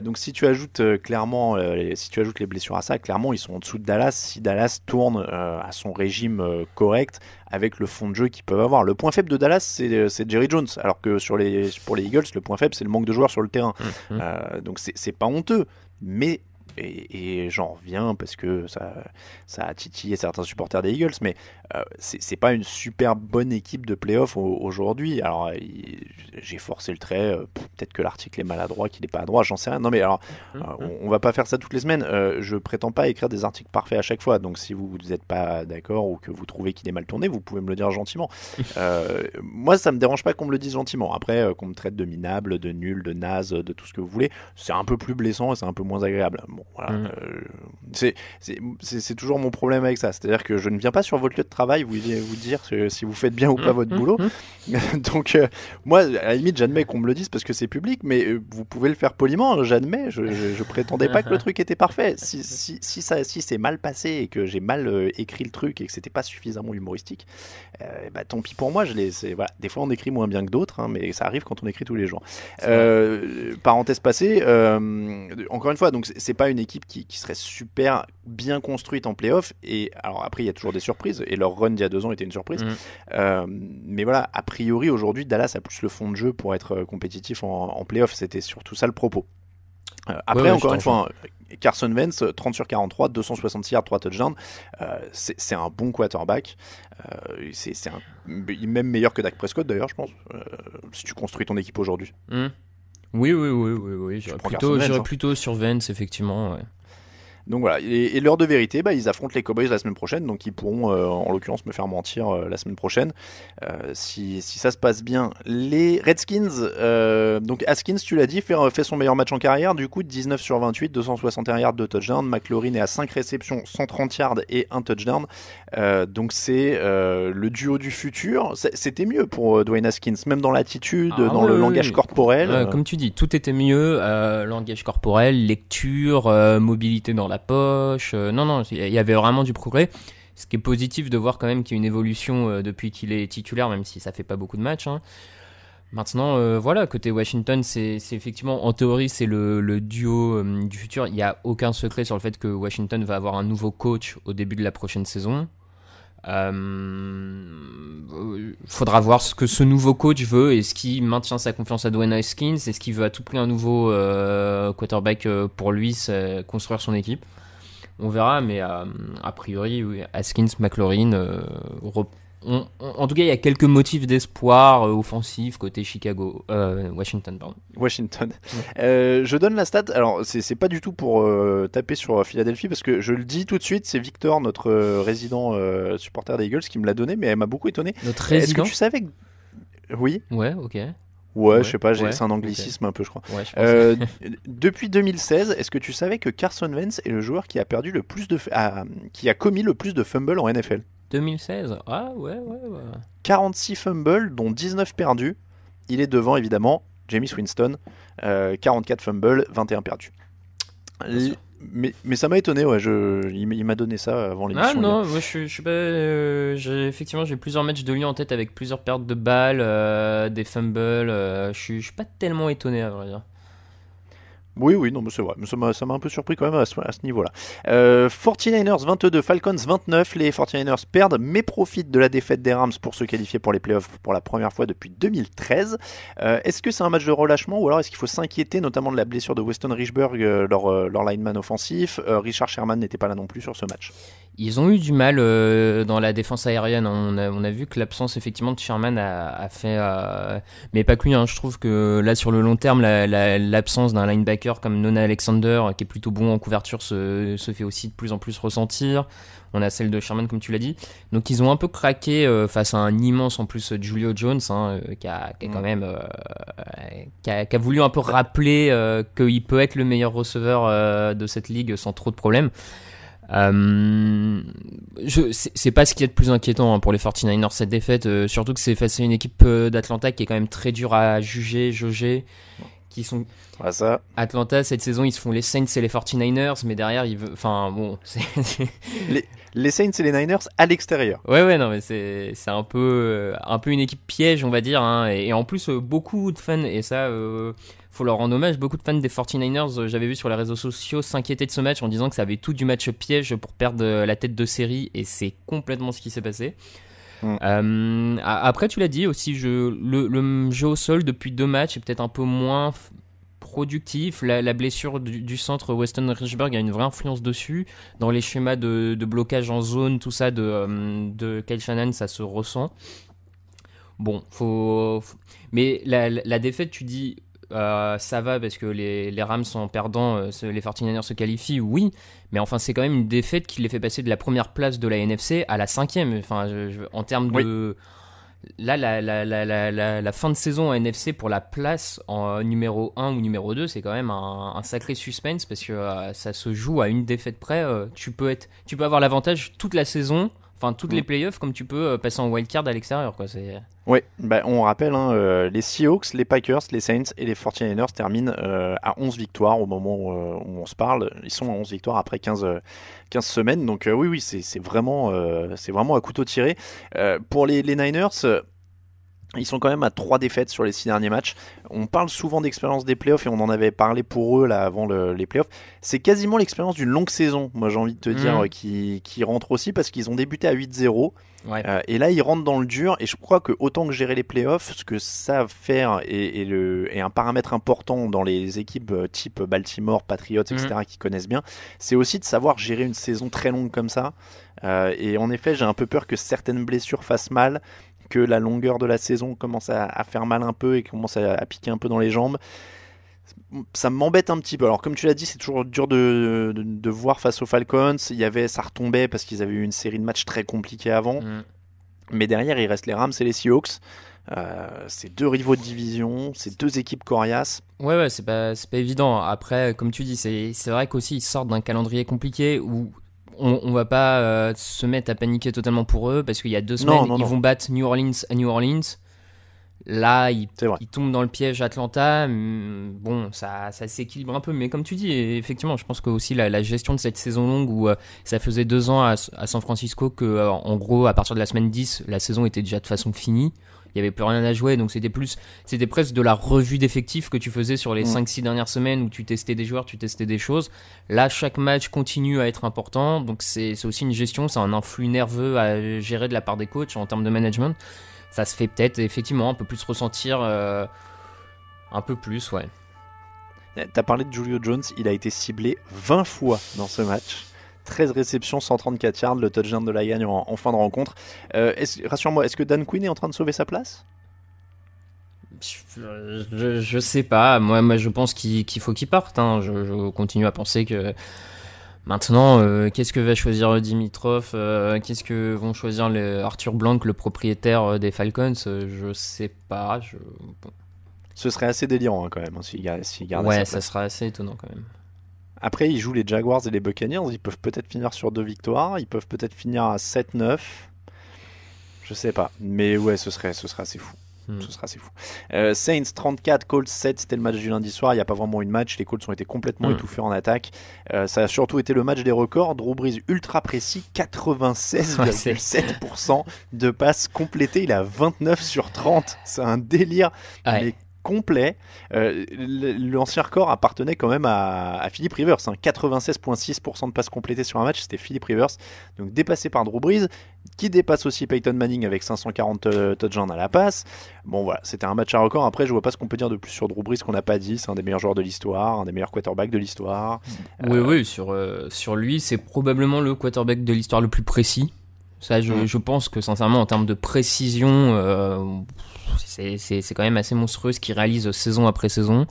Speaker 3: donc si tu ajoutes les blessures à ça, clairement ils sont en dessous de Dallas. Si Dallas tourne à son régime correct avec le fond de jeu qu'ils peuvent avoir, le point faible de Dallas c'est Jerry Jones, alors que pour les Eagles le point faible c'est le manque de joueurs sur le terrain. Donc c'est pas honteux, mais et j'en reviens parce que ça a titillé certains supporters des Eagles, mais c'est pas une super bonne équipe de playoff aujourd'hui. Alors j'ai forcé le trait, peut-être que l'article est maladroit, qu'il est pas adroit, j'en sais rien. Non mais alors on va pas faire ça toutes les semaines. Je prétends pas écrire des articles parfaits à chaque fois, donc si vous n'êtes pas d'accord ou que vous trouvez qu'il est mal tourné, vous pouvez me le dire gentiment. Moi ça me dérange pas qu'on me le dise gentiment. Après qu'on me traite de minable, de nul, de naze, de tout ce que vous voulez, c'est un peu plus blessant et c'est un peu moins agréable. Bon, voilà, c'est toujours mon problème avec ça, c'est-à-dire que je ne viens pas sur votre lieu de travail vous dire si vous faites bien ou pas votre boulot. Donc moi à la limite j'admets qu'on me le dise parce que c'est public, mais vous pouvez le faire poliment, j'admets. Je prétendais pas que le truc était parfait. Si c'est mal passé et que j'ai mal écrit le truc et que c'était pas suffisamment humoristique, tant pis pour moi. Voilà. Des fois on écrit moins bien que d'autres, mais ça arrive quand on écrit tous les jours. Parenthèse passée, encore une fois, donc c'est pas une équipe qui serait super bien construite en playoff. Et alors après, il y a toujours des surprises. Et leur run d'il y a 2 ans était une surprise. Mais voilà, a priori, aujourd'hui, Dallas a plus le fond de jeu pour être compétitif en playoff. C'était surtout ça le propos. Après, encore une fois, Carson Wentz, 30 sur 43, 266 yards, 3 touchdowns. C'est un bon quarterback. C'est même meilleur que Dak Prescott, d'ailleurs, je pense, si tu construis ton équipe aujourd'hui.
Speaker 4: Oui. J'irais plutôt sur Vance, effectivement. Ouais.
Speaker 3: Donc voilà, et l'heure de vérité, ils affrontent les Cowboys la semaine prochaine, donc ils pourront en l'occurrence me faire mentir la semaine prochaine si ça se passe bien. Les Redskins, donc Haskins, tu l'as dit, fait son meilleur match en carrière, du coup 19 sur 28, 261 yards de touchdown. McLaurin est à 5 réceptions, 130 yards et 1 touchdown. Donc c'est le duo du futur. C'était mieux pour Dwayne Haskins, même dans l'attitude, dans le langage corporel.
Speaker 4: Comme tu dis, tout était mieux, langage corporel, lecture, mobilité dans la poche, non, il y avait vraiment du progrès. Ce qui est positif de voir quand même qu'il y a une évolution depuis qu'il est titulaire, même si ça fait pas beaucoup de matchs. Maintenant, voilà, côté Washington, c'est effectivement, en théorie, c'est le duo du futur. Il n'y a aucun secret sur le fait que Washington va avoir un nouveau coach au début de la prochaine saison. Faudra voir ce que ce nouveau coach veut. Est-ce qu'il maintient sa confiance à Dwayne Haskins? Est-ce qu'il veut à tout prix un nouveau quarterback pour lui construire son équipe? On verra, mais a priori, oui, Haskins, McLaurin, en tout cas, il y a quelques motifs d'espoir offensifs côté Washington. Pardon.
Speaker 3: Washington. Je donne la stat. Alors, c'est pas du tout pour taper sur Philadelphie, parce que je le dis tout de suite, c'est Victor, notre résident supporter des Eagles, qui me l'a donné, mais elle m'a beaucoup étonné.
Speaker 4: Notre résident.
Speaker 3: Est-ce que tu savais que... Oui.
Speaker 4: Ouais, ok.
Speaker 3: Ouais, je sais pas, c'est un anglicisme un peu, je crois.
Speaker 4: Ouais, je pense.
Speaker 3: Depuis 2016, est-ce que tu savais que Carson Wentz est le joueur qui a perdu le plus qui a commis le plus de fumbles en NFL?
Speaker 4: 2016. Ah ouais.
Speaker 3: 46 fumbles, dont 19 perdus. Il est devant, évidemment, Jameis Winston. 44 fumbles, 21 perdus. Mais ça m'a étonné, ouais. Il m'a donné ça avant l'émission.
Speaker 4: Ah non, moi je suis pas. Effectivement, j'ai plusieurs matchs de lui en tête avec plusieurs pertes de balles, des fumbles. Je suis pas tellement étonné, à vrai dire.
Speaker 3: Oui, non, mais c'est vrai. Mais ça m'a un peu surpris quand même à ce niveau-là. 49ers 22, Falcons 29. Les 49ers perdent, mais profitent de la défaite des Rams pour se qualifier pour les playoffs pour la première fois depuis 2013. Est-ce que c'est un match de relâchement, ou alors est-ce qu'il faut s'inquiéter notamment de la blessure de Weston Richburg, leur lineman offensif? Richard Sherman n'était pas là non plus sur ce match.
Speaker 4: Ils ont eu du mal dans la défense aérienne. On a vu que l'absence effectivement de Sherman a fait, mais pas que lui. Je trouve que là sur le long terme, l'absence d'un linebacker comme Nona Alexander, qui est plutôt bon en couverture, se fait aussi de plus en plus ressentir. On a celle de Sherman, comme tu l'as dit. Donc ils ont un peu craqué face à un immense en plus Julio Jones, qui a quand même qui a voulu un peu rappeler qu'il peut être le meilleur receveur de cette ligue sans trop de problèmes. C'est pas ce qu'il y a de plus inquiétant pour les 49ers cette défaite, surtout que c'est face à une équipe d'Atlanta qui est quand même très dure à jauger, qui sont
Speaker 3: ça.
Speaker 4: Atlanta cette saison, ils se font les Saints et les 49ers, mais derrière
Speaker 3: les Saints et les Niners à l'extérieur.
Speaker 4: Ouais, non, mais c'est un peu une équipe piège, on va dire, et en plus beaucoup de fans, et ça faut leur rendre hommage, beaucoup de fans des 49ers, j'avais vu sur les réseaux sociaux, s'inquiéter de ce match en disant que ça avait tout du match piège pour perdre la tête de série, et c'est complètement ce qui s'est passé. Après, tu l'as dit aussi, le jeu au sol depuis 2 matchs est peut-être un peu moins productif. La blessure du centre Weston Richburg a une vraie influence dessus. Dans les schémas de blocage en zone, tout ça de Kyle Shanahan, ça se ressent. Bon, mais la défaite, tu dis ça va parce que les Rams sont perdants, les 49ers se qualifient, oui, mais enfin c'est quand même une défaite qui les fait passer de la première place de la NFC à la 5e. Enfin, en termes de là, la fin de saison en NFC pour la place en numéro 1 ou numéro 2, c'est quand même un sacré suspense, parce que ça se joue à une défaite près. Tu peux avoir l'avantage toute la saison, enfin toutes les playoffs, comme tu peux passer en wildcard à l'extérieur, quoi.
Speaker 3: Oui, on rappelle, les Seahawks, les Packers, les Saints et les 49ers terminent à 11 victoires au moment où on se parle. Ils sont à 11 victoires après 15 semaines. Donc oui, c'est vraiment à couteau tiré. Pour les Niners, Ils sont quand même à 3 défaites sur les 6 derniers matchs. On parle souvent d'expérience des playoffs et on en avait parlé pour eux là avant les playoffs. C'est quasiment l'expérience d'une longue saison, moi j'ai envie de te dire, qui rentre aussi parce qu'ils ont débuté à 8-0.
Speaker 4: Ouais.
Speaker 3: Et là ils rentrent dans le dur et je crois que autant que gérer les playoffs, ce que savent faire et un paramètre important dans les équipes type Baltimore, Patriots, etc. qui connaissent bien, c'est aussi de savoir gérer une saison très longue comme ça. Et en effet j'ai un peu peur que certaines blessures fassent mal, que la longueur de la saison commence à faire mal un peu et commence à piquer un peu dans les jambes. Ça m'embête un petit peu. Alors comme tu l'as dit, c'est toujours dur de voir face aux Falcons. Ça retombait parce qu'ils avaient eu une série de matchs très compliqués avant. Mais derrière, il reste les Rams et les Seahawks. C'est 2 rivaux de division, c'est 2 équipes coriaces.
Speaker 4: Ouais, c'est pas évident. Après, comme tu dis, c'est vrai qu'aussi ils sortent d'un calendrier compliqué où on va pas se mettre à paniquer totalement pour eux parce qu'il y a 2 semaines, ils vont battre New Orleans à New Orleans. Là, ils tombent dans le piège Atlanta. Bon, ça s'équilibre un peu. Mais comme tu dis, effectivement, je pense que aussi la gestion de cette saison longue où ça faisait 2 ans à San Francisco que, en gros, à partir de la semaine 10, la saison était déjà de façon finie. Il n'y avait plus rien à jouer, donc c'était presque de la revue d'effectifs que tu faisais sur les 5-6 dernières semaines où tu testais des joueurs, tu testais des choses. Là, chaque match continue à être important, donc c'est aussi une gestion, c'est un influx nerveux à gérer de la part des coachs en termes de management. Ça se fait peut-être effectivement un peu plus ressentir, un peu plus, ouais.
Speaker 3: T'as parlé de Julio Jones, il a été ciblé 20 fois dans ce match. 13 réceptions, 134 yards, le touchdown de la gagne en fin de rencontre. Rassure-moi, est-ce que Dan Quinn est en train de sauver sa place ?
Speaker 4: Je sais pas. Moi, je pense qu'il faut qu'il parte. Hein. Je continue à penser que maintenant, qu'est-ce que va choisir Dimitrov ? Qu'est-ce que vont choisir Arthur Blank, le propriétaire des Falcons ? Je sais pas. Bon.
Speaker 3: Ce serait assez délirant hein, quand même, s'il garde sa place.
Speaker 4: Ouais, ça serait assez étonnant quand même.
Speaker 3: Après, ils jouent les Jaguars et les Buccaneers. Ils peuvent peut-être finir sur 2 victoires. Ils peuvent peut-être finir à 7-9. Je sais pas. Mais ouais, ce serait assez fou. Ce sera assez fou. Saints 34, Colts 7, c'était le match du lundi soir. Il n'y a pas vraiment eu de match. Les Colts ont été complètement étouffés en attaque. Ça a surtout été le match des records. Drew Brees ultra précis, 96,7% de passes complétées. Il a 29 sur 30. C'est un délire.
Speaker 4: Ouais.
Speaker 3: Mais complet. L'ancien record appartenait quand même à Philip Rivers, 96,6% de passes complétées sur un match, c'était Philip Rivers, donc dépassé par Drew Brees, qui dépasse aussi Peyton Manning avec 540 touchdowns à la passe. Bon voilà, c'était un match à record. Après, je vois pas ce qu'on peut dire de plus sur Drew Brees qu'on n'a pas dit. C'est un des meilleurs joueurs de l'histoire, un des meilleurs quarterbacks de l'histoire.
Speaker 4: Oui, sur lui, c'est probablement le quarterback de l'histoire le plus précis. Ça, je pense que sincèrement, en termes de précision, c'est quand même assez monstrueux ce qu'il réalise saison après saison.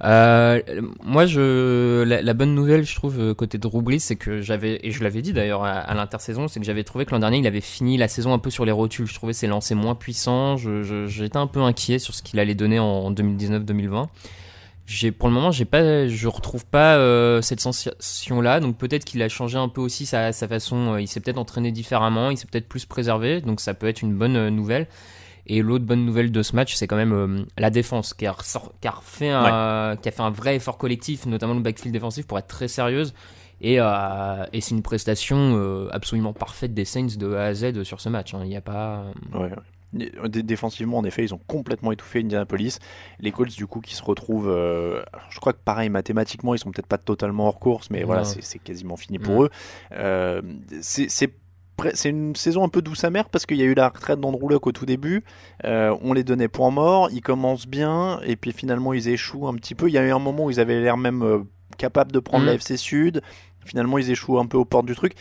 Speaker 4: Moi, la bonne nouvelle, je trouve, côté de Drew Brees, c'est que et je l'avais dit d'ailleurs à l'intersaison, c'est que j'avais trouvé que l'an dernier, il avait fini la saison un peu sur les rotules. Je trouvais ses lancers moins puissants. J'étais un peu inquiet sur ce qu'il allait donner en 2019-2020. Pour le moment, je retrouve pas cette sensation-là. Donc peut-être qu'il a changé un peu aussi sa façon. Il s'est peut-être entraîné différemment. Il s'est peut-être plus préservé. Donc ça peut être une bonne nouvelle. Et l'autre bonne nouvelle de ce match, c'est quand même la défense qui a fait un vrai effort collectif, notamment le backfield défensif, pour être très sérieuse. Et c'est une prestation absolument parfaite des Saints de A à Z sur ce match. Il n'y a pas.
Speaker 3: Ouais. Défensivement, en effet, ils ont complètement étouffé Indianapolis. Les Colts, du coup, qui se retrouvent. Je crois que pareil, mathématiquement, ils sont peut-être pas totalement hors course, mais voilà, c'est quasiment fini pour eux. C'est une saison un peu douce amère parce qu'il y a eu la retraite d'Andrew Luck au tout début. On les donnait point mort. Ils commencent bien et puis finalement ils échouent un petit peu. Il y a eu un moment où ils avaient l'air même capables de prendre la FC Sud. Finalement ils échouent un peu aux portes du truc.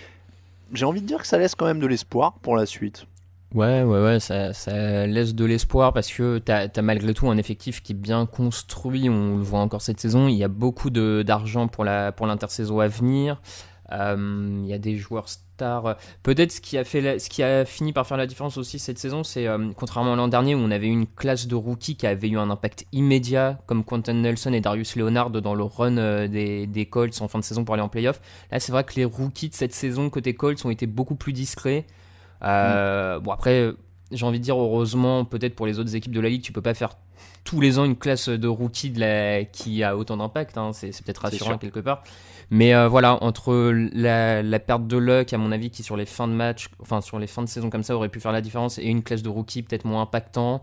Speaker 3: J'ai envie de dire que ça laisse quand même de l'espoir pour la suite.
Speaker 4: Ouais, ça laisse de l'espoir parce que t'as malgré tout un effectif qui est bien construit. On le voit encore cette saison. Il y a beaucoup d'argent pour l'intersaison à venir. Il y a des joueurs stars. Peut-être ce qui a fini par faire la différence aussi cette saison, c'est contrairement à l'an dernier où on avait une classe de rookies qui avait eu un impact immédiat, comme Quentin Nelson et Darius Leonard dans le run des Colts en fin de saison pour aller en playoff. Là, c'est vrai que les rookies de cette saison côté Colts ont été beaucoup plus discrets. Bon après, j'ai envie de dire heureusement, peut-être pour les autres équipes de la Ligue, tu peux pas faire tous les ans une classe de rookie qui a autant d'impact, hein. C'est peut-être rassurant quelque part. Mais voilà, entre la perte de luck, à mon avis, qui sur les fins de match, enfin sur les fins de saison comme ça, aurait pu faire la différence, et une classe de rookie peut-être moins impactant,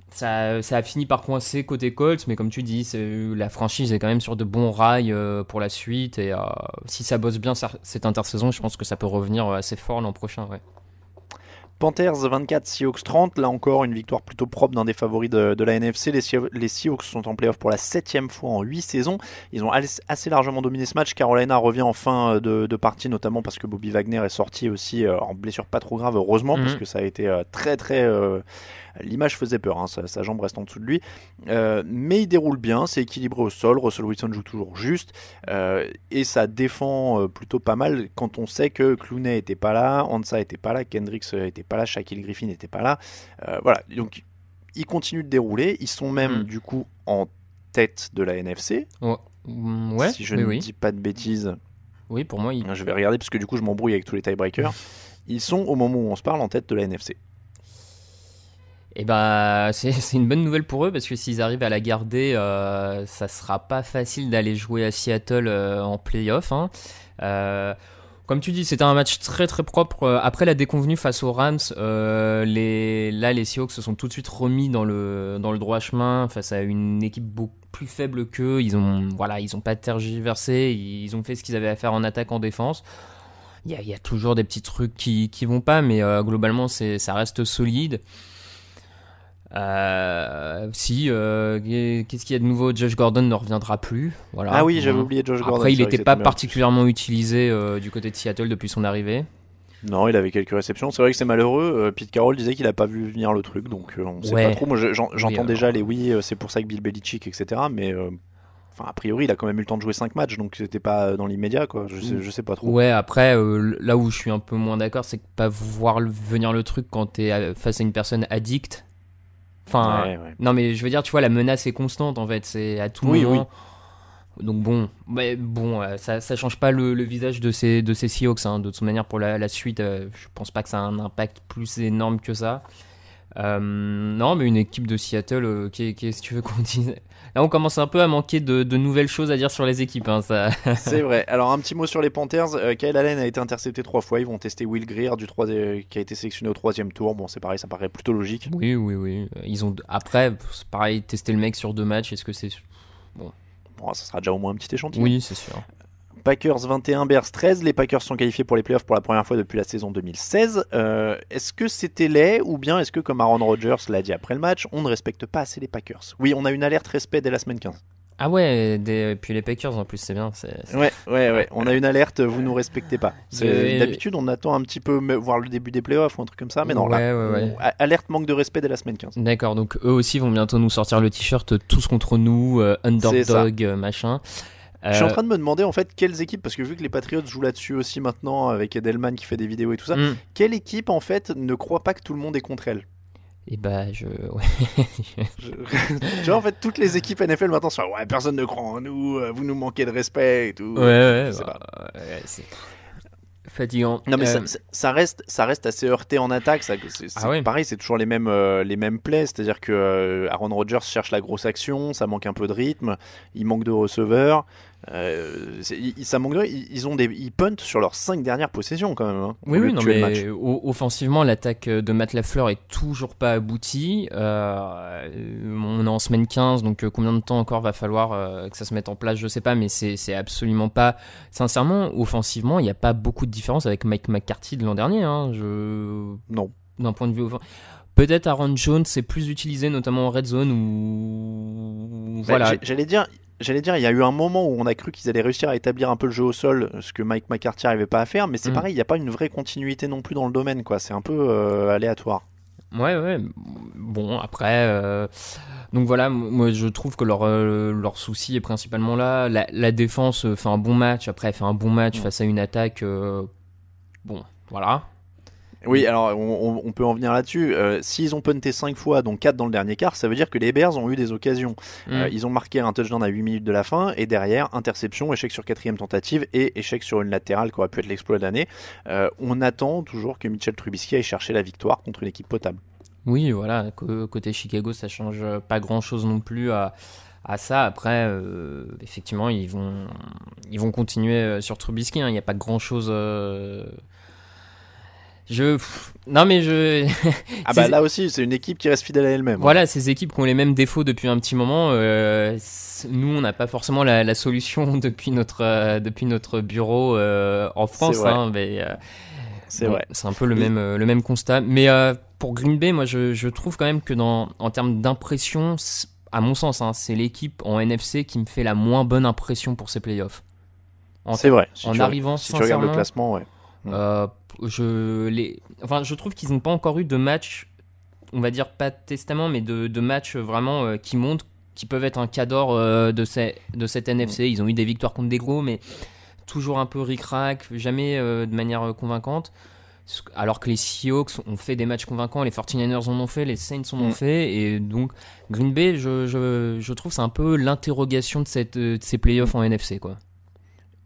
Speaker 4: ça a fini par coincer côté Colts. Mais comme tu dis, la franchise est quand même sur de bons rails pour la suite, et si ça bosse bien cette intersaison, je pense que ça peut revenir assez fort l'an prochain, ouais.
Speaker 3: Panthers 24, Seahawks 30. Là encore, une victoire plutôt propre d'un des favoris de la NFC. Les Seahawks sont en playoff pour la 7e fois en 8 saisons. Ils ont assez largement dominé ce match. Carolina revient en fin de partie, notamment parce que Bobby Wagner est sorti aussi en blessure pas trop grave, heureusement, parce que ça a été très très... l'image faisait peur, hein, sa jambe reste en dessous de lui. Mais il déroule bien, c'est équilibré au sol. Russell Wilson joue toujours juste. Et ça défend plutôt pas mal quand on sait que Clooney n'était pas là, Ansah n'était pas là, Kendricks n'était pas là, Shaquille Griffin n'était pas là. Voilà, donc ils continuent de dérouler. Ils sont même du coup en tête de la NFC.
Speaker 4: Ouais,
Speaker 3: si je ne dis pas de bêtises.
Speaker 4: Oui, pour moi.
Speaker 3: Je vais regarder parce que du coup je m'embrouille avec tous les tiebreakers. Ils sont au moment où on se parle en tête de la NFC.
Speaker 4: Et c'est une bonne nouvelle pour eux, parce que s'ils arrivent à la garder, ça sera pas facile d'aller jouer à Seattle en playoff, hein. Comme tu dis, c'était un match très très propre. Après la déconvenue face aux Rams, les Seahawks se sont tout de suite remis dans le droit chemin face à une équipe beaucoup plus faible qu'eux. Ils ont pas tergiversé, ils ont fait ce qu'ils avaient à faire en attaque, en défense. Il y a toujours des petits trucs qui vont pas, mais globalement ça reste solide. Qu'est-ce qu'il y a de nouveau? Josh Gordon ne reviendra plus. Voilà.
Speaker 3: Ah oui, j'avais oublié Josh Gordon.
Speaker 4: Après, il n'était pas particulièrement utilisé du côté de Seattle depuis son arrivée.
Speaker 3: Non, il avait quelques réceptions. C'est vrai que c'est malheureux. Pete Carroll disait qu'il n'a pas vu venir le truc, donc on sait pas trop. Moi, j'entends déjà les c'est pour ça que Bill Belichick, etc. Mais a priori, il a quand même eu le temps de jouer 5 matchs, donc c'était pas dans l'immédiat, quoi. Je sais pas trop.
Speaker 4: Ouais, après, là où je suis un peu moins d'accord, c'est que pas voir venir le truc quand t'es face à une personne addict. Enfin, ouais. Non, mais je veux dire, tu vois, la menace est constante, en fait, c'est à tout moment. Oui. Donc ça change pas le visage de ces Seahawks, hein. De toute manière, pour la suite, je pense pas que ça a un impact plus énorme que ça. Non, mais une équipe de Seattle, qu'est-ce que tu veux qu'on dise? Là, on commence un peu à manquer de nouvelles choses à dire sur les équipes, hein, ça.
Speaker 3: C'est vrai. Alors, un petit mot sur les Panthers. Kyle Allen a été intercepté 3 fois. Ils vont tester Will Grier qui a été sélectionné au 3e tour. Bon, c'est pareil, ça paraît plutôt logique.
Speaker 4: Oui. Ils ont après, c'est pareil, tester le mec sur 2 matchs. Est-ce que c'est bon,
Speaker 3: ça sera déjà au moins un petit échantillon.
Speaker 4: Oui, c'est sûr.
Speaker 3: Packers 21, Bears 13. Les Packers sont qualifiés pour les playoffs pour la première fois depuis la saison 2016. Est-ce que c'était laid, ou bien est-ce que, comme Aaron Rodgers l'a dit après le match, on ne respecte pas assez les Packers? Oui, on a une alerte respect dès la semaine 15.
Speaker 4: Ah ouais, puis les Packers en plus, c'est bien.
Speaker 3: Ouais. On a une alerte, vous nous respectez pas. D'habitude, on attend un petit peu voir le début des playoffs ou un truc comme ça, mais non,
Speaker 4: ouais.
Speaker 3: Alerte manque de respect dès la semaine 15.
Speaker 4: D'accord, donc eux aussi vont bientôt nous sortir le t-shirt tous contre nous, underdog, machin.
Speaker 3: Je suis en train de me demander en fait quelles équipes, parce que vu que les Patriots jouent là-dessus aussi maintenant avec Edelman qui fait des vidéos et tout ça, quelle équipe en fait ne croit pas que tout le monde est contre elle?
Speaker 4: Et
Speaker 3: tu vois, en fait, toutes les équipes NFL maintenant sont personne ne croit en nous, vous nous manquez de respect et tout.
Speaker 4: C'est fatigant.
Speaker 3: Non mais ça reste assez heurté en attaque. Pareil, c'est toujours les mêmes plays, c'est-à-dire que Aaron Rodgers cherche la grosse action, ça manque un peu de rythme, il manque de receveurs. Ça manque ils puntent sur leurs 5 dernières possessions quand même, hein,
Speaker 4: oui, non, mais offensivement l'attaque de Matt LaFleur est toujours pas aboutie. On est en semaine 15, donc combien de temps encore va falloir que ça se mette en place, je sais pas, mais c'est absolument pas, sincèrement, offensivement il n'y a pas beaucoup de différence avec Mike McCarthy de l'an dernier, hein. Non, d'un point de vue peut-être Aaron Jones c'est plus utilisé, notamment en red zone, ou voilà.
Speaker 3: J'allais dire, il y a eu un moment où on a cru qu'ils allaient réussir à établir un peu le jeu au sol, ce que Mike McCarthy n'arrivait pas à faire, mais c'est pareil, il n'y a pas une vraie continuité non plus dans le domaine, quoi. C'est un peu aléatoire.
Speaker 4: Ouais. Bon, après, donc voilà, moi je trouve que leur souci est principalement là. La défense fait un bon match, après elle fait un bon match face à une attaque. Bon, voilà.
Speaker 3: Oui, alors on peut en venir là-dessus. S'ils ont punté 5 fois, dont 4 dans le dernier quart, ça veut dire que les Bears ont eu des occasions. Ils ont marqué un touchdown à 8 minutes de la fin, et derrière, interception, échec sur 4e tentative et échec sur une latérale qui aurait pu être l'exploit de l'année. On attend toujours que Mitchell Trubisky aille chercher la victoire contre une équipe potable.
Speaker 4: Oui, voilà, côté Chicago, ça change pas grand-chose non plus à ça. Après, effectivement, ils vont continuer sur Trubisky. Il n'y a pas grand-chose. Non, mais
Speaker 3: Ah bah là aussi, c'est une équipe qui reste fidèle à elle-même.
Speaker 4: Voilà, ces équipes qui ont les mêmes défauts depuis un petit moment. Nous, on n'a pas forcément la solution depuis notre bureau en France.
Speaker 3: C'est vrai.
Speaker 4: Mais,
Speaker 3: C'est
Speaker 4: bon,
Speaker 3: vrai.
Speaker 4: c'est un peu le même constat. Mais pour Green Bay, moi, je trouve quand même que en termes d'impression, à mon sens, c'est l'équipe en NFC qui me fait la moins bonne impression pour ces playoffs.
Speaker 3: C'est vrai.
Speaker 4: Arrivant,
Speaker 3: si tu regardes le
Speaker 4: sincèrement,
Speaker 3: classement, ouais.
Speaker 4: je trouve qu'ils n'ont pas encore eu de match, on va dire pas de testament, mais de match vraiment qui montrent qui peuvent être un cadre de cette NFC. Ils ont eu des victoires contre des gros, mais toujours un peu ric-rac, jamais de manière convaincante. Alors que les Seahawks ont fait des matchs convaincants, les 49ers en ont fait, les Saints en ont fait, et donc Green Bay, je trouve c'est un peu l'interrogation de ces playoffs en NFC, quoi.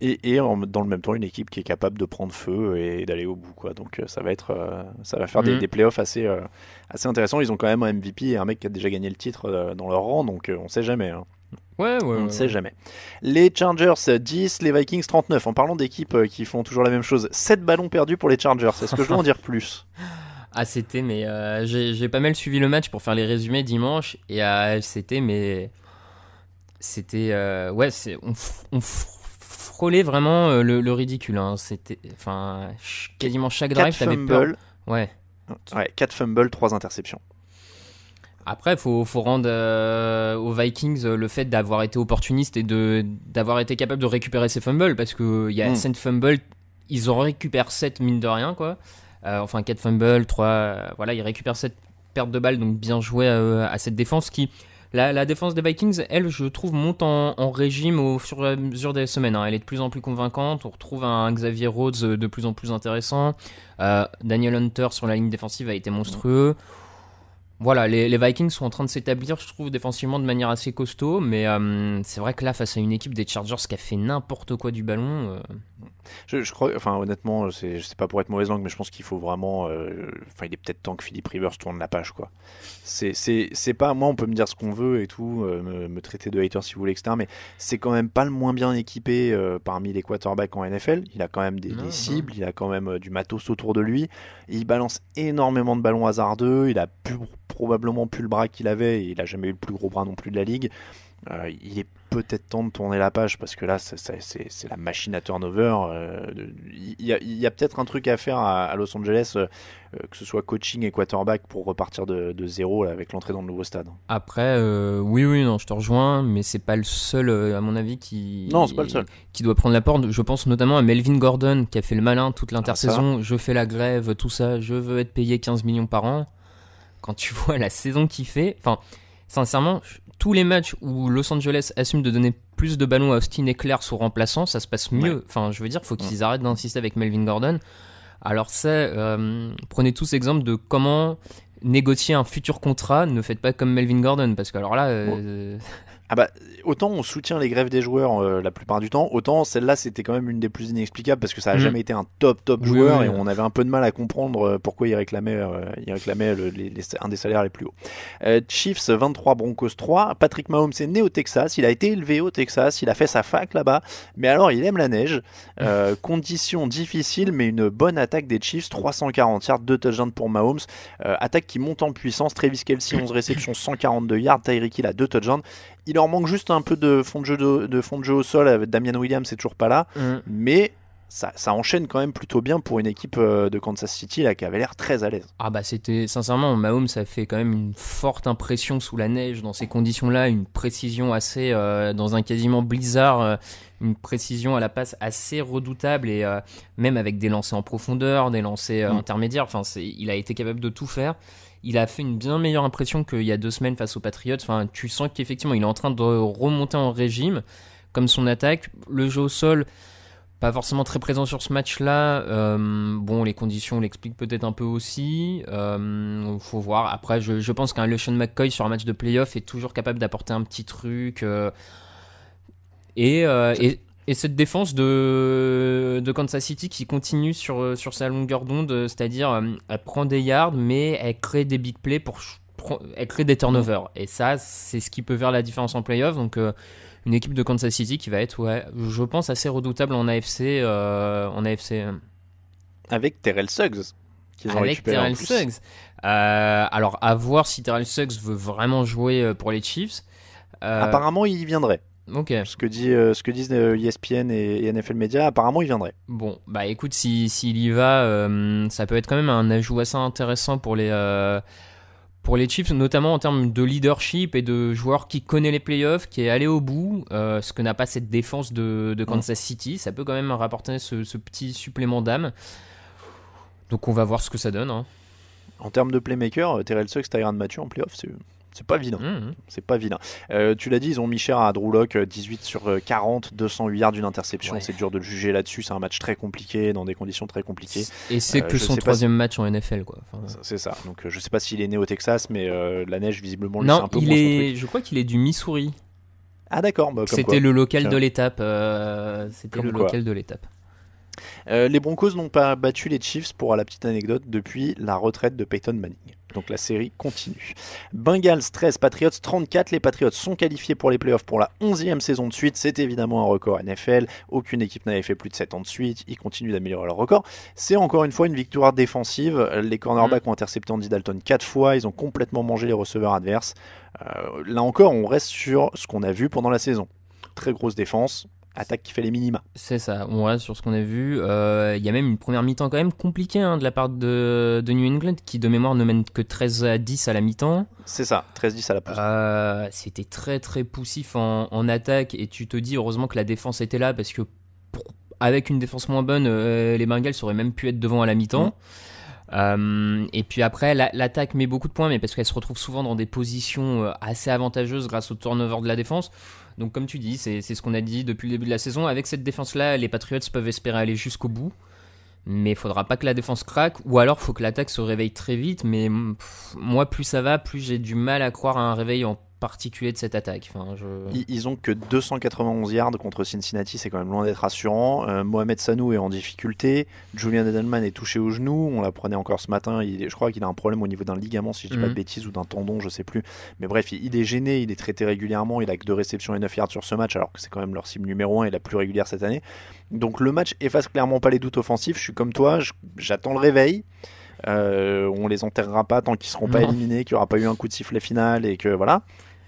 Speaker 3: Et dans le même temps, une équipe qui est capable de prendre feu et d'aller au bout, quoi. Donc ça va faire des playoffs assez intéressants. Ils ont quand même un MVP et un mec qui a déjà gagné le titre dans leur rang, donc on sait jamais. On ne sait jamais. Les Chargers 10, les Vikings 39. En parlant d'équipes qui font toujours la même chose, 7 ballons perdus pour les Chargers. Est-ce que je dois en dire plus?
Speaker 4: Ah, mais j'ai pas mal suivi le match pour faire les résumés dimanche, et on frôlait vraiment le ridicule. C'était, quasiment chaque drive, t'avais peur. Ouais,
Speaker 3: 4 fumbles, 3 interceptions.
Speaker 4: Après, faut rendre aux Vikings le fait d'avoir été opportuniste et d'avoir été capable de récupérer ces fumbles, parce que il y a 5 fumbles, ils en récupèrent 7 mine de rien, quoi. 4 fumbles, 3, voilà, ils récupèrent 7 pertes de balles, donc bien joué à cette défense qui, la défense des Vikings, elle, je trouve, monte en régime au fur et à mesure des semaines. Elle est de plus en plus convaincante. On retrouve un Xavier Rhodes de plus en plus intéressant. Daniel Hunter sur la ligne défensive a été monstrueux. Voilà, les Vikings sont en train de s'établir, je trouve, défensivement de manière assez costaud, mais c'est vrai que là, face à une équipe des Chargers qui a fait n'importe quoi du ballon...
Speaker 3: Je crois, honnêtement, c'est pas pour être mauvaise langue, mais je pense qu'il faut vraiment... il est peut-être temps que Philip Rivers tourne la page, quoi. C'est pas... Moi, on peut me dire ce qu'on veut et tout, me traiter de hater si vous voulez, etc., mais c'est quand même pas le moins bien équipé parmi les quarterbacks en NFL. Il a quand même des cibles, il a quand même du matos autour de lui, et il balance énormément de ballons hasardeux, il a probablement plus le bras qu'il avait, et il a jamais eu le plus gros bras non plus de la ligue. Il est peut-être temps de tourner la page, parce que là c'est la machine à turnover. Il y a peut-être un truc à faire à Los Angeles, que ce soit coaching et quarterback, pour repartir de zéro là, avec l'entrée dans le nouveau stade.
Speaker 4: Après non, je te rejoins, mais c'est pas le seul à mon avis
Speaker 3: c'est pas le seul
Speaker 4: qui doit prendre la porte. Je pense notamment à Melvin Gordon qui a fait le malin toute l'intersaison. Je fais la grève, tout ça, je veux être payé 15 millions par an. Quand tu vois la saison qu'il fait, sincèrement, tous les matchs où Los Angeles assume de donner plus de ballons à Austin Ekeler sous remplaçant, ça se passe mieux. Je veux dire, faut qu'ils arrêtent d'insister avec Melvin Gordon. Alors prenez tous exemple de comment négocier un futur contrat. Ne faites pas comme Melvin Gordon, parce que alors là...
Speaker 3: autant on soutient les grèves des joueurs la plupart du temps, autant celle-là c'était quand même une des plus inexplicables, parce que ça a jamais été un top joueur, et on avait un peu de mal à comprendre pourquoi il réclamait un des salaires les plus hauts. Chiefs 23, Broncos 3. Patrick Mahomes est né au Texas, il a été élevé au Texas, il a fait sa fac là-bas, mais alors il aime la neige. Conditions difficiles, mais une bonne attaque des Chiefs, 340 yards, 2 touchdowns pour Mahomes, attaque qui monte en puissance. Travis Kelce 11 réceptions, 142 yards, Tyreek Hill a 2 touchdowns. Il leur manque juste un peu de fond de jeu au sol, avec Damian Williams, c'est toujours pas là, mais ça enchaîne quand même plutôt bien pour une équipe de Kansas City là, qui avait l'air très à l'aise.
Speaker 4: C'était sincèrement, Mahomes, ça fait quand même une forte impression sous la neige dans ces conditions-là, une précision assez dans un quasiment blizzard, une précision à la passe assez redoutable, et même avec des lancers en profondeur, des lancers intermédiaires. Il a été capable de tout faire. Il a fait une bien meilleure impression qu'il y a 2 semaines face aux Patriots. Tu sens qu'effectivement, il est en train de remonter en régime, comme son attaque. Le jeu au sol, pas forcément très présent sur ce match-là. Bon, les conditions l'expliquent peut-être un peu aussi. Faut voir. Après, je pense qu'un LeSean McCoy sur un match de playoff est toujours capable d'apporter un petit truc. Et cette défense de Kansas City qui continue sur sa longueur d'onde, c'est-à-dire elle prend des yards, mais elle crée des big plays elle crée des turnovers. Et ça, c'est ce qui peut faire la différence en playoff. Donc, une équipe de Kansas City qui va être, je pense, assez redoutable en AFC.
Speaker 3: Avec Terrell Suggs, qu'ils ont récupéré en plus.
Speaker 4: Suggs. Alors, à voir si Terrell Suggs veut vraiment jouer pour les Chiefs.
Speaker 3: Apparemment, il viendrait.
Speaker 4: Ok.
Speaker 3: Ce que disent ESPN et NFL Media, apparemment, il viendrait.
Speaker 4: Bon, bah écoute, s'il y va, ça peut être quand même un ajout assez intéressant pour les Chiefs, notamment en termes de leadership et de joueurs qui connaît les playoffs, qui est allé au bout, ce que n'a pas cette défense de Kansas City. Ça peut quand même rapporter ce petit supplément d'âme. Donc on va voir ce que ça donne. Hein.
Speaker 3: En termes de playmaker, Terrell Suggs, Tyrann Mathieu en playoff, c'est pas vilain. C'est pas vilain. Tu l'as dit, ils ont mis cher à Drew Lock, 18 sur 40, 208 yards d'une interception. Ouais. C'est dur de le juger là-dessus. C'est un match très compliqué, dans des conditions très compliquées.
Speaker 4: Et c'est que son troisième match en NFL, quoi.
Speaker 3: C'est ça. Donc je sais pas s'il est né au Texas, mais la neige, visiblement, lui, c'est un peu moins son truc.
Speaker 4: Je crois qu'il est du Missouri.
Speaker 3: Ah d'accord. Bah,
Speaker 4: c'était le local de l'étape.
Speaker 3: Les Broncos n'ont pas battu les Chiefs, pour la petite anecdote, depuis la retraite de Peyton Manning. Donc la série continue. Bengals 13, Patriots 34. Les Patriots sont qualifiés pour les playoffs pour la 11e saison de suite. C'est évidemment un record NFL. Aucune équipe n'avait fait plus de 7 ans de suite. Ils continuent d'améliorer leur record. C'est encore une fois une victoire défensive. Les cornerbacks ont intercepté Andy Dalton 4 fois. Ils ont complètement mangé les receveurs adverses. Là encore, on reste sur ce qu'on a vu pendant la saison. Très grosse défense. Attaque qui fait les minima.
Speaker 4: C'est ça, ouais, sur ce qu'on a vu. Il y a même une première mi-temps quand même compliquée de la part de New England, qui de mémoire ne mène que 13-10 à la mi-temps.
Speaker 3: C'est ça, 13-10 à la pause.
Speaker 4: C'était très très poussif en attaque, et tu te dis heureusement que la défense était là, parce que avec une défense moins bonne, les Bengals auraient même pu être devant à la mi-temps. Et puis après, l'attaque met beaucoup de points, mais parce qu'elle se retrouve souvent dans des positions assez avantageuses grâce au turnover de la défense. Donc comme tu dis, c'est ce qu'on a dit depuis le début de la saison. Avec cette défense-là, les Patriots peuvent espérer aller jusqu'au bout. Mais il faudra pas que la défense craque, ou alors il faut que l'attaque se réveille très vite. Mais moi, plus ça va, plus j'ai du mal à croire à un réveil en particulier de cette attaque.
Speaker 3: Ils ont que 291 yards contre Cincinnati, c'est quand même loin d'être rassurant. Mohamed Sanou est en difficulté. Julian Edelman est touché au genou, on l'apprenait encore ce matin. Je crois qu'il a un problème au niveau d'un ligament, si je dis pas de bêtises, ou d'un tendon, je sais plus. Mais bref, il est gêné, il est traité régulièrement. Il a que 2 réceptions et 9 yards sur ce match, alors que c'est quand même leur cible numéro 1 et la plus régulière cette année. Donc le match efface clairement pas les doutes offensifs. Je suis comme toi, j'attends le réveil. On les enterrera pas tant qu'ils seront pas éliminés, qu'il n'y aura pas eu un coup de sifflet final, et que voilà.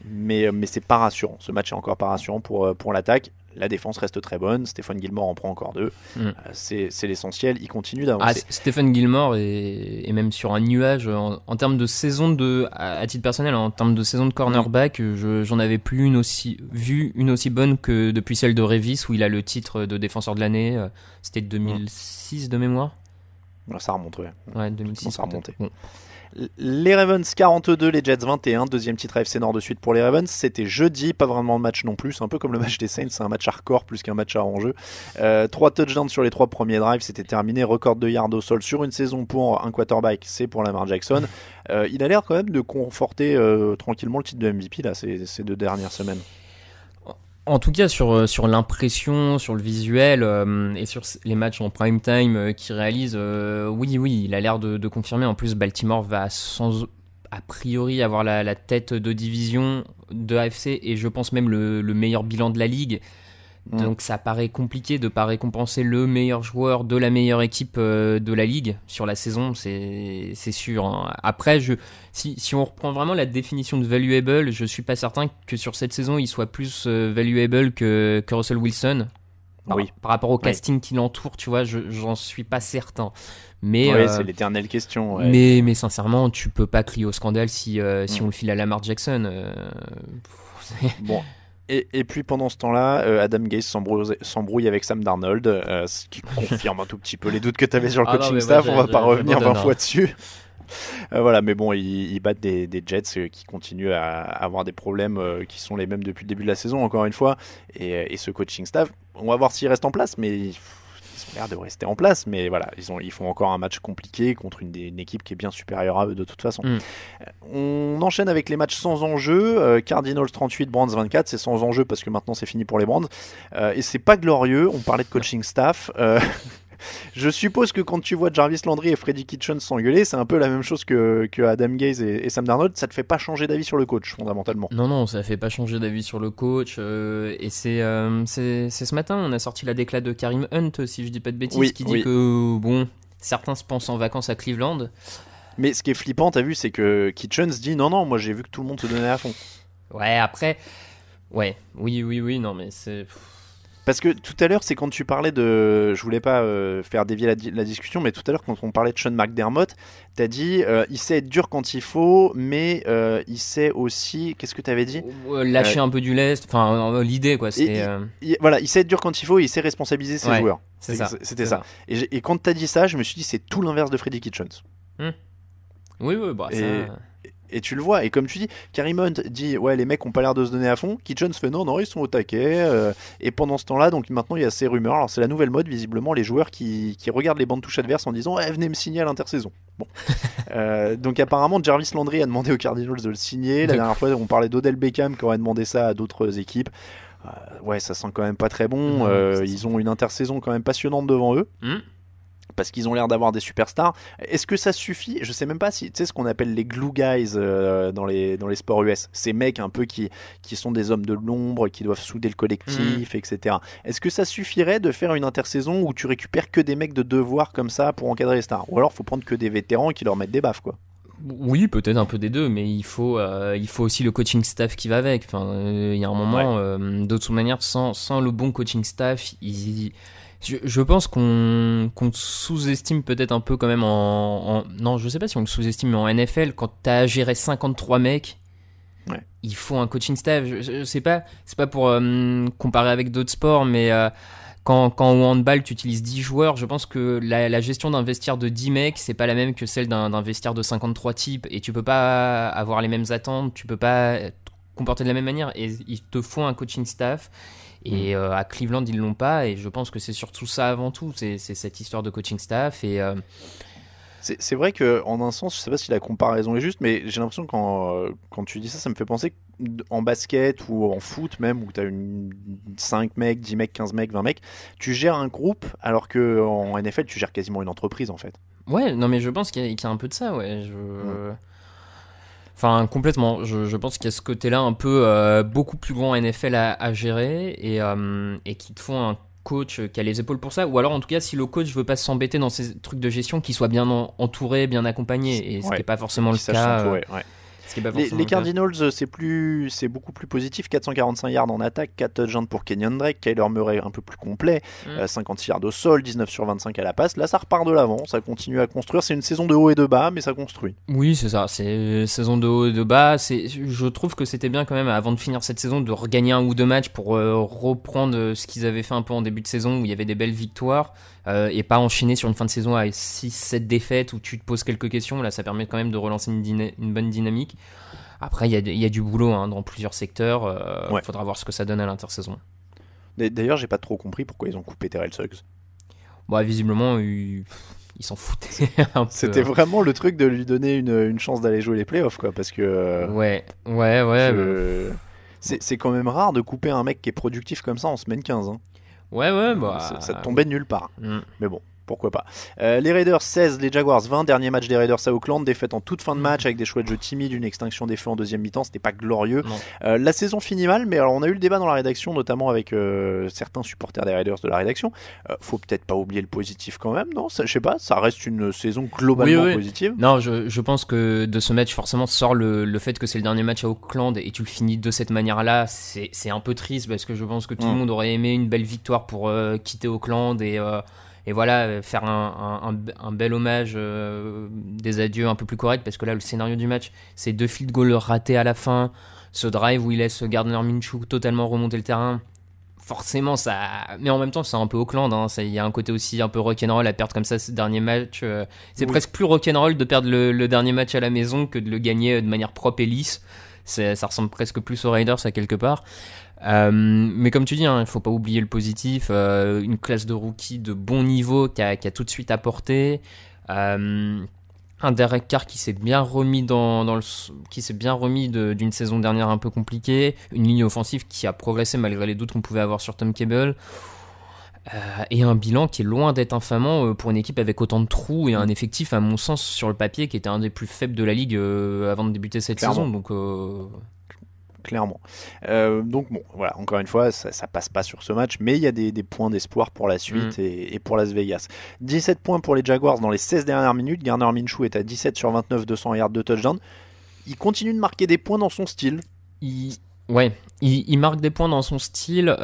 Speaker 3: Mais c'est pas rassurant. Ce match est encore pas rassurant pour l'attaque. La défense reste très bonne. Stephen Gilmore en prend encore 2. C'est l'essentiel. Il continue d'avancer.
Speaker 4: Stephen Gilmore est même sur un nuage en termes de saison à titre personnel, en termes de saison de cornerback. J'en avais plus vu une aussi bonne que depuis celle de Revis, où il a le titre de défenseur de l'année. C'était 2006 de mémoire.
Speaker 3: Ça remonte,
Speaker 4: ouais 2006.
Speaker 3: Ça remonte. Bon. Les Ravens 42, les Jets 21, deuxième titre AFC Nord de suite pour les Ravens. C'était jeudi, pas vraiment de match non plus, c'est un peu comme le match des Saints, c'est un match hardcore plus qu'un match à enjeu. 3 touchdowns sur les 3 premiers drives, c'était terminé. Record de yards au sol sur une saison pour un quarterback, c'est pour Lamar Jackson. Il a l'air quand même de conforter tranquillement le titre de MVP là, ces 2 dernières semaines.
Speaker 4: En tout cas, sur l'impression, sur le visuel et sur les matchs en prime time qu'il réalise, oui, il a l'air de confirmer. En plus, Baltimore va a priori avoir la tête de division de AFC, et je pense même le meilleur bilan de la ligue. Donc ça paraît compliqué de pas récompenser le meilleur joueur de la meilleure équipe de la ligue sur la saison, c'est sûr. Hein. Après, si on reprend vraiment la définition de valuable, je suis pas certain que sur cette saison il soit plus valuable que Russell Wilson. Par rapport au casting qui l'entoure, tu vois, j'en suis pas certain. Mais
Speaker 3: c'est l'éternelle question. Ouais.
Speaker 4: Mais sincèrement, tu peux pas crier au scandale si on le file à Lamar Jackson.
Speaker 3: Bon. Et puis pendant ce temps-là, Adam Gase s'embrouille avec Sam Darnold, ce qui confirme un tout petit peu les doutes que tu avais sur le coaching staff. On va pas revenir 20 fois dessus. Voilà, mais bon, ils battent des Jets qui continuent à avoir des problèmes qui sont les mêmes depuis le début de la saison, encore une fois. Et ce coaching staff, on va voir s'il reste en place, mais ont l'air de rester en place, mais voilà, ils font encore un match compliqué contre une équipe qui est bien supérieure à eux de toute façon. On enchaîne avec les matchs sans enjeu. Cardinals 38, Browns 24, c'est sans enjeu parce que maintenant c'est fini pour les Browns. Et c'est pas glorieux, on parlait de coaching staff. Je suppose que quand tu vois Jarvis Landry et Freddie Kitchens s'engueuler, c'est un peu la même chose que Adam Gase et Sam Darnold. Ça te fait pas changer d'avis sur le coach, fondamentalement.
Speaker 4: Non, ça fait pas changer d'avis sur le coach. Et c'est ce matin, on a sorti la déclat de Kareem Hunt, si je dis pas de bêtises, qui dit que certains se pensent en vacances à Cleveland.
Speaker 3: Mais ce qui est flippant, t'as vu, c'est que Kitchens dit non, moi j'ai vu que tout le monde se donnait à fond.
Speaker 4: Ouais, après, oui, non, mais c'est.
Speaker 3: Parce que tout à l'heure, c'est quand tu parlais de... Je voulais pas faire dévier la discussion, mais tout à l'heure, quand on parlait de Sean McDermott, t'as dit il sait être dur quand il faut, mais il sait aussi... Qu'est-ce que t'avais dit ?
Speaker 4: Lâcher un peu du lest, enfin l'idée quoi.
Speaker 3: Voilà, il sait être dur quand il faut et il sait responsabiliser ses joueurs.
Speaker 4: C'était
Speaker 3: ça. Et quand t'as dit ça, je me suis dit c'est tout l'inverse de Freddie Kitchens.
Speaker 4: Oui, ça...
Speaker 3: Et tu le vois, et comme tu dis, Kareem Hunt dit ouais les mecs ont pas l'air de se donner à fond, Kitchens fait non ils sont au taquet, et pendant ce temps-là donc maintenant il y a ces rumeurs, alors c'est la nouvelle mode visiblement, les joueurs qui regardent les bandes touches adverses en disant venez me signer à l'intersaison. Bon. Donc apparemment Jarvis Landry a demandé aux Cardinals de le signer, la dernière fois on parlait d'Odell Beckham qui aurait demandé ça à d'autres équipes. Ça sent quand même pas très bon, ils ont une intersaison quand même passionnante devant eux. Parce qu'ils ont l'air d'avoir des superstars. Est-ce que ça suffit ? Je sais même pas si tu sais ce qu'on appelle les glue guys dans les sports US, ces mecs un peu qui sont des hommes de l'ombre, qui doivent souder le collectif, etc. Est-ce que ça suffirait de faire une intersaison où tu récupères que des mecs de devoir comme ça pour encadrer les stars ? Ou alors faut prendre que des vétérans qui leur mettent des baffes quoi.
Speaker 4: Oui, peut-être un peu des deux, mais il faut aussi le coaching staff qui va avec. Il y a un moment, de toute manière, sans le bon coaching staff, je pense qu'on sous-estime peut-être un peu quand même non, je sais pas si on le sous-estime, mais en NFL, quand t'as à gérer 53 mecs, il faut un coaching staff. Je sais pas, c'est pas pour comparer avec d'autres sports, mais quand au handball tu utilises 10 joueurs, je pense que la gestion d'un vestiaire de 10 mecs, c'est pas la même que celle d'un vestiaire de 53 types, et tu peux pas avoir les mêmes attentes, tu peux pas te comporter de la même manière, et il te faut un coaching staff. Et à Cleveland ils l'ont pas, et je pense que c'est surtout ça avant tout, c'est cette histoire de coaching staff. Et
Speaker 3: c'est vrai que en un sens, je sais pas si la comparaison est juste, mais j'ai l'impression que quand tu dis ça, ça me fait penser en basket ou en foot même, où tu as 5 mecs, 10 mecs, 15 mecs, 20 mecs, tu gères un groupe, alors que en NFL tu gères quasiment une entreprise en fait.
Speaker 4: Ouais, non mais je pense qu'il y a un peu de ça, Enfin, complètement. Je pense qu'il y a ce côté-là un peu beaucoup plus grand en NFL à gérer, et qu'il te faut un coach qui a les épaules pour ça. Ou alors, en tout cas, si le coach veut pas s'embêter dans ces trucs de gestion, qu'il soit bien entouré, bien accompagné. Et ce qui n'est pas forcément le cas.
Speaker 3: Les Cardinals, c'est beaucoup plus positif. 445 yards en attaque, 4 touchdowns pour Kenyon Drake, Kyler Murray un peu plus complet, 56 yards au sol, 19 sur 25 à la passe. Là, ça repart de l'avant, ça continue à construire. C'est une saison de haut et de bas, mais ça construit.
Speaker 4: Oui, c'est ça. C'est saison de haut et de bas. Je trouve que c'était bien quand même, avant de finir cette saison, de regagner un ou deux matchs pour reprendre ce qu'ils avaient fait un peu en début de saison, où il y avait des belles victoires, et pas enchaîner sur une fin de saison à 6-7 défaites où tu te poses quelques questions. Là, ça permet quand même de relancer une bonne dynamique. Après, il y a du boulot dans plusieurs secteurs. Faudra voir ce que ça donne à l'intersaison.
Speaker 3: D'ailleurs, j'ai pas trop compris pourquoi ils ont coupé Terrell Suggs.
Speaker 4: Visiblement, ils s'en foutaient un peu.
Speaker 3: C'était vraiment le truc de lui donner une chance d'aller jouer les playoffs, quoi, parce que... C'est quand même rare de couper un mec qui est productif comme ça en semaine 15. Hein. Ça tombait de nulle part. Mais bon, pourquoi pas. Les Raiders 16, les Jaguars 20, dernier match des Raiders à Oakland, défaite en toute fin de match avec des choix de jeu timides, une extinction des feux en deuxième mi-temps, c'était pas glorieux. La saison finit mal, mais alors on a eu le débat dans la rédaction, notamment avec certains supporters des Raiders de la rédaction. Faut peut-être pas oublier le positif quand même, non ? Je sais pas, ça reste une saison globalement positive.
Speaker 4: Non, je pense que de ce match forcément sort le fait que c'est le dernier match à Oakland et tu le finis de cette manière-là, c'est un peu triste, parce que je pense que tout le monde aurait aimé une belle victoire pour quitter Oakland et voilà, faire un bel hommage, des adieux un peu plus corrects, parce que là, le scénario du match, c'est 2 field goals ratés à la fin, ce drive où il laisse Gardner Minshew totalement remonter le terrain. Forcément, ça... Mais en même temps, c'est un peu Oakland, il y a un côté aussi un peu rock'n'roll à perdre comme ça ce dernier match. C'est presque plus rock'n'roll de perdre le dernier match à la maison que de le gagner de manière propre et lisse. Ça ressemble presque plus aux Raiders à quelque part. Mais comme tu dis, il faut pas oublier le positif. Une classe de rookies de bon niveau qui a tout de suite apporté. Un Derek Carr qui s'est bien remis d'une saison dernière un peu compliquée. Une ligne offensive qui a progressé malgré les doutes qu'on pouvait avoir sur Tom Cable. Et un bilan qui est loin d'être infamant pour une équipe avec autant de trous et un effectif, à mon sens, sur le papier, qui était un des plus faibles de la ligue avant de débuter cette saison. Donc,
Speaker 3: clairement. Donc bon, voilà, encore une fois, ça passe pas sur ce match, mais il y a des points d'espoir pour la suite et pour Las Vegas. 17 points pour les Jaguars dans les 16 dernières minutes. Gardner Minshew est à 17 sur 29, 200 yards de touchdown. Il continue de marquer des points dans son style.
Speaker 4: Il marque des points dans son style.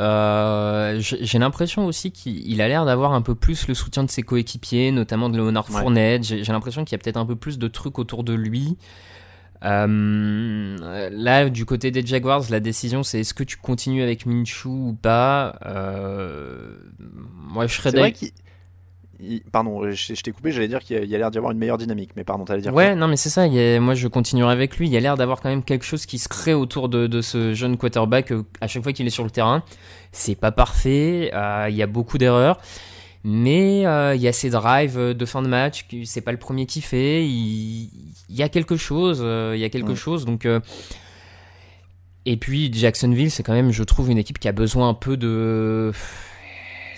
Speaker 4: J'ai l'impression aussi qu'il a l'air d'avoir un peu plus le soutien de ses coéquipiers, notamment de Leonard Fournette. J'ai l'impression qu'il y a peut-être un peu plus de trucs autour de lui. Là, du côté des Jaguars, la décision c'est est-ce que tu continues avec Minshew ou pas. Moi, je serais
Speaker 3: d'accord. Pardon, je t'ai coupé, j'allais dire qu'il y a l'air d'y avoir une meilleure dynamique, mais pardon, t'allais dire
Speaker 4: ouais,
Speaker 3: quoi ?
Speaker 4: Non, mais c'est ça, moi je continuerai avec lui. Il y a l'air d'avoir quand même quelque chose qui se crée autour de ce jeune quarterback à chaque fois qu'il est sur le terrain. C'est pas parfait, il y a beaucoup d'erreurs. Mais il y a ces drives de fin de match, c'est pas le premier qui fait. Il y a quelque chose, Donc, et puis Jacksonville, c'est quand même, je trouve, une équipe qui a besoin un peu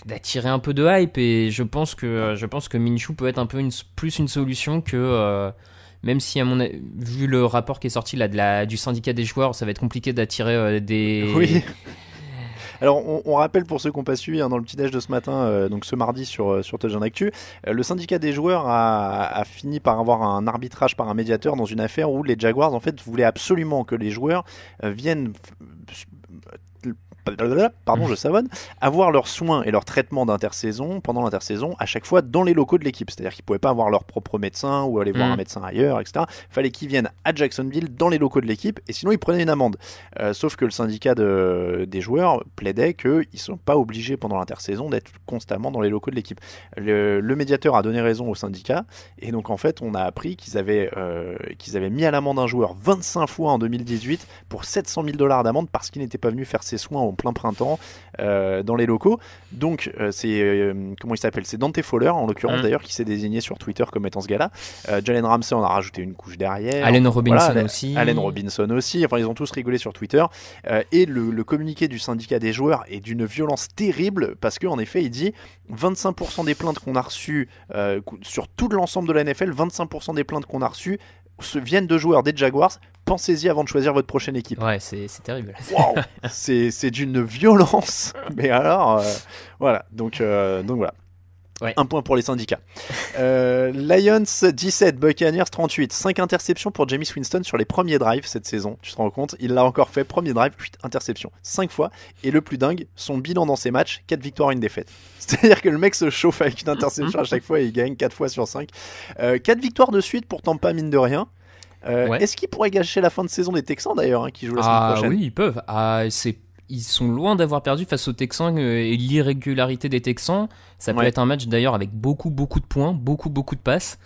Speaker 4: d'attirer un peu de hype. Et je pense que Minshew peut être un peu plus une solution que même si vu le rapport qui est sorti là du syndicat des joueurs, ça va être compliqué d'attirer des.
Speaker 3: Oui. Alors, on rappelle pour ceux qui n'ont pas suivi dans le petit déj de ce matin, donc ce mardi sur Touchdown Actu, le syndicat des joueurs a fini par avoir un arbitrage par un médiateur dans une affaire où les Jaguars en fait voulaient absolument que les joueurs viennent je savonne, avoir leurs soins et leur traitement d'intersaison pendant l'intersaison à chaque fois dans les locaux de l'équipe. C'est-à-dire qu'ils ne pouvaient pas avoir leur propre médecin ou aller voir un médecin ailleurs, etc. Il fallait qu'ils viennent à Jacksonville dans les locaux de l'équipe et sinon ils prenaient une amende. Sauf que le syndicat des joueurs plaidait qu'ils ne sont pas obligés pendant l'intersaison d'être constamment dans les locaux de l'équipe. Le médiateur a donné raison au syndicat et donc en fait on a appris qu'ils avaient mis à l'amende un joueur 25 fois en 2018 pour $700,000 d'amende parce qu'il n'était pas venu faire ses soins en plein printemps dans les locaux. Donc c'est comment il s'appelle, c'est Dante Fowler en l'occurrence d'ailleurs qui s'est désigné sur Twitter comme étant ce gars-là. Jalen Ramsey en a rajouté une couche derrière.
Speaker 4: Allen Robinson aussi.
Speaker 3: Allen Robinson aussi. Enfin ils ont tous rigolé sur Twitter et le communiqué du syndicat des joueurs est d'une violence terrible parce qu'en effet il dit 25% des plaintes qu'on a reçues sur tout l'ensemble de la NFL, 25% des plaintes qu'on a reçues viennent de joueurs des Jaguars. Pensez-y avant de choisir votre prochaine équipe.
Speaker 4: Ouais, c'est terrible.
Speaker 3: Wow, c'est d'une violence. Mais alors, voilà. Donc voilà. Ouais. Un point pour les syndicats. Lions 17, Buccaneers 38. 5 interceptions pour Jameis Winston sur les premiers drives cette saison. Tu te rends compte ? Il l'a encore fait. Premier drive, 8 interceptions. 5 fois. Et le plus dingue, son bilan dans ces matchs, 4 victoires, 1 défaite. C'est-à-dire que le mec se chauffe avec une interception à chaque fois et il gagne 4 fois sur 5. 4 victoires de suite pour Tampa, mine de rien. Est-ce qu'ils pourraient gâcher la fin de saison des Texans d'ailleurs, qui jouent la semaine prochaine ?
Speaker 4: Oui, ils peuvent. Ils sont loin d'avoir perdu face aux Texans et l'irrégularité des Texans. Ça peut être un match d'ailleurs avec beaucoup de points, beaucoup de passes.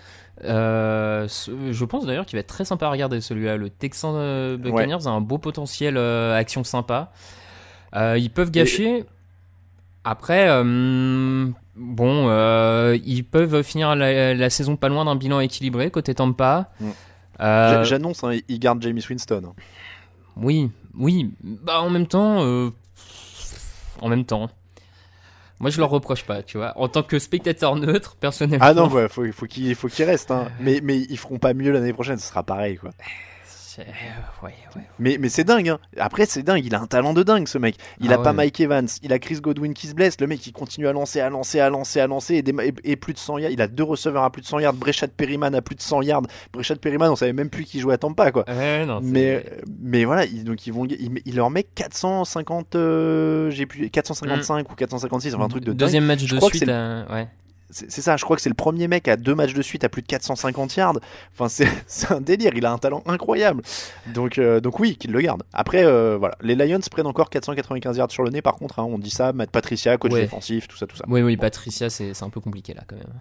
Speaker 4: Je pense d'ailleurs qu'il va être très sympa à regarder celui-là. Le Texan Buccaneers a un beau potentiel action sympa. Ils peuvent gâcher. Après, ils peuvent finir la saison pas loin d'un bilan équilibré côté Tampa.
Speaker 3: J'annonce, ils gardent Jameis Winston.
Speaker 4: Oui. Bah en même temps. Moi, je leur reproche pas, tu vois. En tant que spectateur neutre, personnellement.
Speaker 3: Ah non, faut qu'ils restent. Hein. Mais ils feront pas mieux l'année prochaine, ce sera pareil, quoi.
Speaker 4: Ouais.
Speaker 3: Mais c'est dingue, hein. Après c'est dingue, il a un talent de dingue ce mec. Il a pas Mike Evans, il a Chris Godwin qui se blesse, le mec il continue à lancer et plus de 100 yards. Il a 2 receveurs à plus de 100 yards, Breshad Perryman à plus de 100 yards. Breshad Perryman, on savait même plus qui jouait à Tampa, quoi. Mais voilà, il leur met 450 455 ou 456, enfin un truc de dingue.
Speaker 4: Deuxième match de suite,
Speaker 3: C'est ça, je crois que c'est le premier mec à 2 matchs de suite à plus de 450 yards. Enfin, c'est un délire, il a un talent incroyable. Donc oui, qu'il le garde. Après, voilà, les Lions prennent encore 495 yards sur le nez, par contre, hein, on dit ça, Matt Patricia, coach défensif, tout ça.
Speaker 4: Oui, Patricia, c'est un peu compliqué là quand même.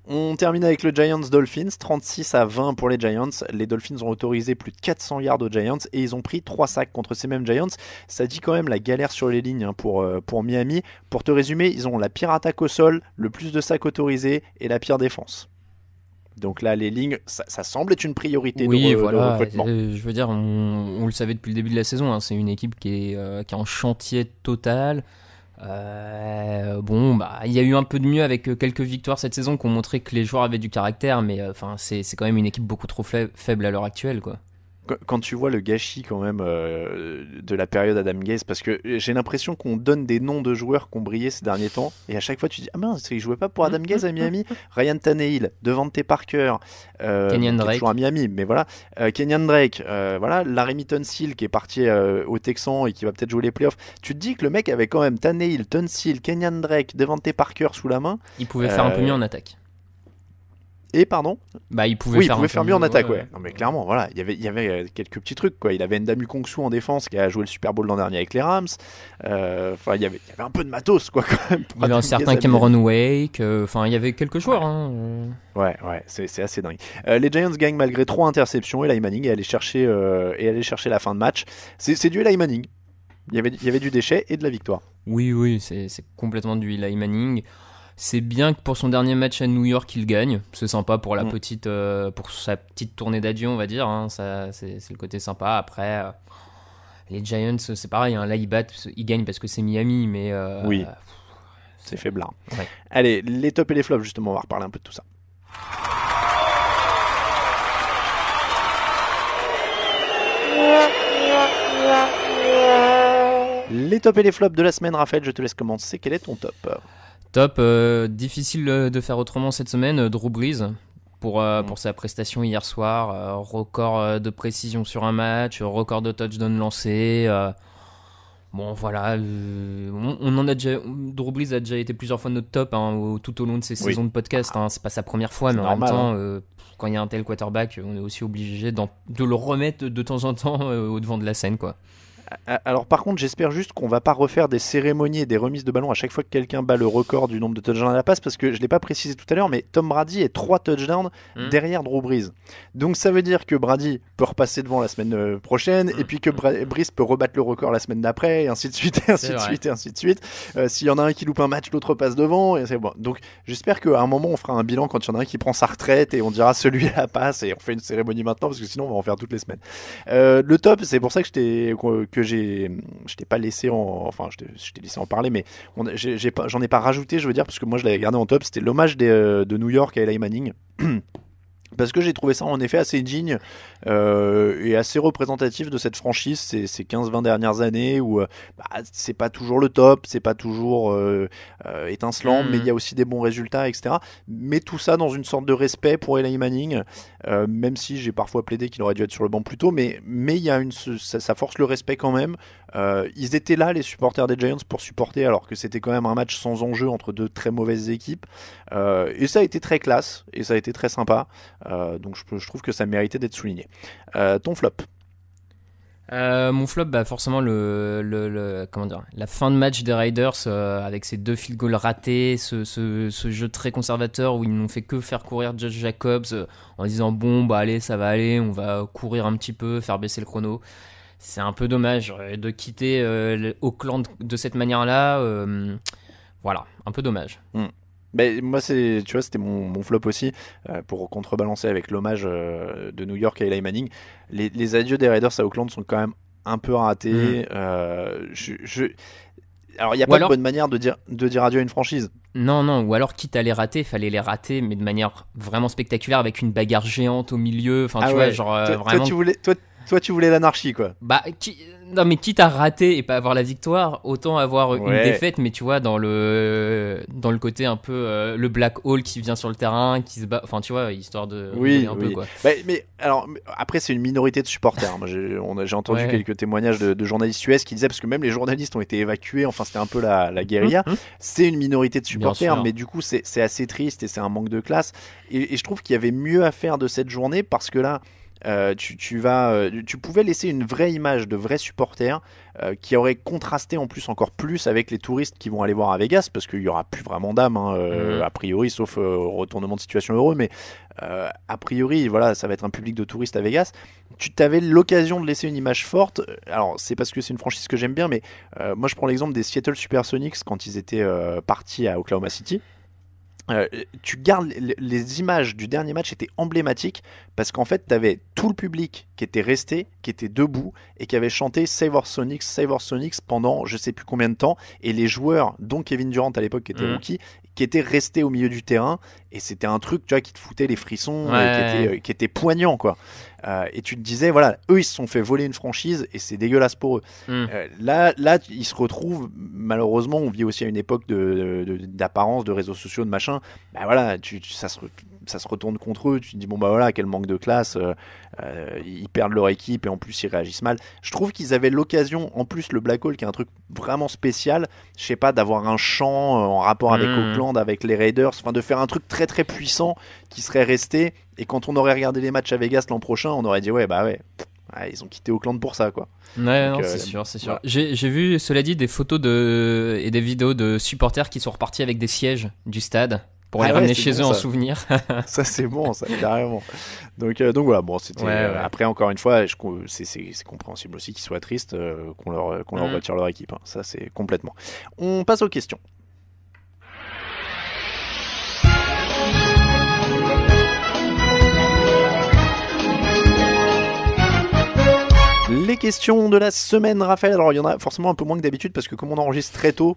Speaker 3: On termine avec le Giants-Dolphins, 36-20 pour les Giants. Les Dolphins ont autorisé plus de 400 yards aux Giants et ils ont pris 3 sacs contre ces mêmes Giants. Ça dit quand même la galère sur les lignes pour Miami. Pour te résumer, ils ont la pire attaque au sol, le plus de sacs autorisés et la pire défense. Donc là, les lignes, ça semble être une priorité de recrutement.
Speaker 4: Je veux dire, on le savait depuis le début de la saison, hein, c'est une équipe qui est en chantier total. Il y a eu un peu de mieux avec quelques victoires cette saison qui ont montré que les joueurs avaient du caractère, mais c'est quand même une équipe beaucoup trop faible à l'heure actuelle, quoi.
Speaker 3: Quand tu vois le gâchis quand même de la période Adam Gase, parce que j'ai l'impression qu'on donne des noms de joueurs qui ont brillé ces derniers temps, et à chaque fois tu dis ah mince, il jouait pas pour Adam Gase à Miami. Ryan Tannehill, Devante Parker,
Speaker 4: Kenyan Drake,
Speaker 3: toujours à Miami, mais voilà, Kenyan Drake, voilà, Laremy Tunsil qui est parti au Texans et qui va peut-être jouer les playoffs. Tu te dis que le mec avait quand même Tannehill, Tunsil, Kenyan Drake, Devante Parker sous la main.
Speaker 4: Il pouvait faire un peu mieux en attaque.
Speaker 3: Et pardon,
Speaker 4: il pouvait faire
Speaker 3: mieux en attaque, ouais. Non mais clairement, voilà, il y avait quelques petits trucs, quoi. Il avait Ndamu Kongsu en défense qui a joué le Super Bowl l'an dernier avec les Rams. Il y avait un peu de matos, quoi, quand même.
Speaker 4: Il y avait un certain Cameron Wake. Il y avait quelques joueurs. Hein.
Speaker 3: Ouais, c'est assez dingue. Les Giants gagnent malgré 3 interceptions. Eli Manning est allé chercher la fin de match. C'est du Eli Manning. Il y avait du déchet et de la victoire.
Speaker 4: Oui, c'est complètement du Eli Manning. C'est bien que pour son dernier match à New York, il gagne. C'est sympa pour pour sa petite tournée d'adieu, on va dire. Hein. Ça, c'est le côté sympa. Après, les Giants, c'est pareil. Hein. Là, ils gagnent parce que c'est Miami, mais
Speaker 3: oui, c'est faiblard.
Speaker 4: Ouais.
Speaker 3: Allez, les tops et les flops, justement, on va reparler un peu de tout ça. Les tops et les flops de la semaine, Raphaël, je te laisse commencer. Quel est ton top ?
Speaker 4: Top, difficile de faire autrement cette semaine. Drew Brees pour sa prestation hier soir, record de précision sur un match, record de touchdown lancé. Voilà, on en a déjà. Drew Brees a déjà été plusieurs fois notre top tout au long de ces saisons de podcast. Hein. C'est pas sa première fois, mais en même temps, quand il y a un tel quarterback, on est aussi obligé de le remettre de temps en temps au devant de la scène, quoi.
Speaker 3: Alors par contre, j'espère juste qu'on va pas refaire des cérémonies et des remises de ballon à chaque fois que quelqu'un bat le record du nombre de touchdowns à la passe, parce que je l'ai pas précisé tout à l'heure, mais Tom Brady est 3 touchdowns derrière Drew Brees. Donc ça veut dire que Brady peut repasser devant la semaine prochaine, et puis que Brees peut rebattre le record la semaine d'après, et ainsi de suite, et ainsi de suite. S'il y en a un qui loupe un match, l'autre passe devant, et c'est bon. Donc j'espère qu'à un moment on fera un bilan quand il y en a un qui prend sa retraite, et on dira celui-là passe, et on fait une cérémonie maintenant, parce que sinon on va en faire toutes les semaines. Le top, c'est pour ça que je t'ai pas laissé je t'ai laissé en parler, mais j'en ai pas rajouté, je veux dire, parce que moi je l'avais gardé en top. C'était l'hommage de New York à Eli Manning. Parce que j'ai trouvé ça en effet assez digne et assez représentatif de cette franchise ces 15-20 dernières années où c'est pas toujours le top, c'est pas toujours étincelant, mais il y a aussi des bons résultats, etc. Mais tout ça dans une sorte de respect pour Eli Manning, même si j'ai parfois plaidé qu'il aurait dû être sur le banc plus tôt, mais il y a ça force le respect quand même. Ils étaient là, les supporters des Giants, pour supporter, alors que c'était quand même un match sans enjeu entre deux très mauvaises équipes, et ça a été très classe et ça a été très sympa. Donc je trouve que ça méritait d'être souligné. Ton flop?
Speaker 4: Mon flop, forcément la fin de match des Raiders avec ces 2 field goals ratés, ce jeu très conservateur où ils n'ont fait que faire courir Josh Jacobs en disant allez, ça va aller, on va courir un petit peu, faire baisser le chrono. C'est un peu dommage de quitter Oakland de cette manière-là. Voilà, un peu dommage.
Speaker 3: Moi, c'était mon flop aussi, pour contrebalancer avec l'hommage de New York à Eli Manning. Les adieux des Raiders à Oakland sont quand même un peu ratés. Alors, il n'y a pas de bonne manière de dire adieu à une franchise.
Speaker 4: Non, ou alors quitte à les rater, il fallait les rater, mais de manière vraiment spectaculaire, avec une bagarre géante au milieu. Enfin, tu vois, vraiment.
Speaker 3: Toi, tu voulais l'anarchie, quoi.
Speaker 4: Non, mais quitte à rater et pas avoir la victoire, autant avoir une défaite, mais tu vois, dans le côté un peu le black hole qui vient sur le terrain, qui se bat, enfin, tu vois, histoire de un peu, quoi.
Speaker 3: Mais alors, après, c'est une minorité de supporters. Moi, j'ai entendu quelques témoignages de journalistes US qui disaient, parce que même les journalistes ont été évacués, enfin, c'était un peu la guérilla. C'est une minorité de supporters, mais du coup, c'est assez triste et c'est un manque de classe. Et je trouve qu'il y avait mieux à faire de cette journée, parce que là, tu pouvais laisser une vraie image de vrais supporters qui aurait contrasté en plus encore plus avec les touristes qui vont aller voir à Vegas, parce qu'il y aura plus vraiment d'âme, a priori, sauf retournement de situation heureux, mais a priori, voilà, ça va être un public de touristes à Vegas. Tu t'avais l'occasion de laisser une image forte. Alors, c'est parce que c'est une franchise que j'aime bien, mais moi je prends l'exemple des Seattle Supersonics quand ils étaient partis à Oklahoma City. Tu gardes les images du dernier match étaient emblématiques parce qu'en fait tu avais tout le public qui était resté, qui était debout et qui avait chanté Save Our Sonics pendant je sais plus combien de temps, et les joueurs dont Kevin Durant à l'époque qui était rookie, qui étaient restés au milieu du terrain, et c'était un truc, tu vois, qui te foutait les frissons, qui était poignant, quoi. Et tu te disais, voilà, eux ils se sont fait voler une franchise et c'est dégueulasse pour eux. Là ils se retrouvent, malheureusement on vit aussi à une époque d'apparence, de réseaux sociaux, de machin. Bah voilà, ça se retourne contre eux. Tu te dis bon bah voilà, quel manque de classe, ils perdent leur équipe et en plus ils réagissent mal. Je trouve qu'ils avaient l'occasion, en plus le Black Hole qui est un truc vraiment spécial, je sais pas, d'avoir un chant en rapport avec Oakland, avec les Raiders, enfin de faire un truc très très puissant qui serait resté, et quand on aurait regardé les matchs à Vegas l'an prochain, on aurait dit ouais ils ont quitté Oakland pour ça, quoi.
Speaker 4: Ouais, non, c'est sûr. Voilà. J'ai vu, cela dit, des photos et des vidéos de supporters qui sont repartis avec des sièges du stade pour les ramener chez eux en souvenir.
Speaker 3: Ça c'est bon, ça, carrément. Donc voilà, bon, c'était après, encore une fois, c'est compréhensible aussi qu'ils soient tristes, qu'on leur retire leur équipe, hein. Ça c'est complètement. On passe aux questions. Les questions de la semaine, Raphaël. Alors il y en a forcément un peu moins que d'habitude parce que comme on enregistre très tôt,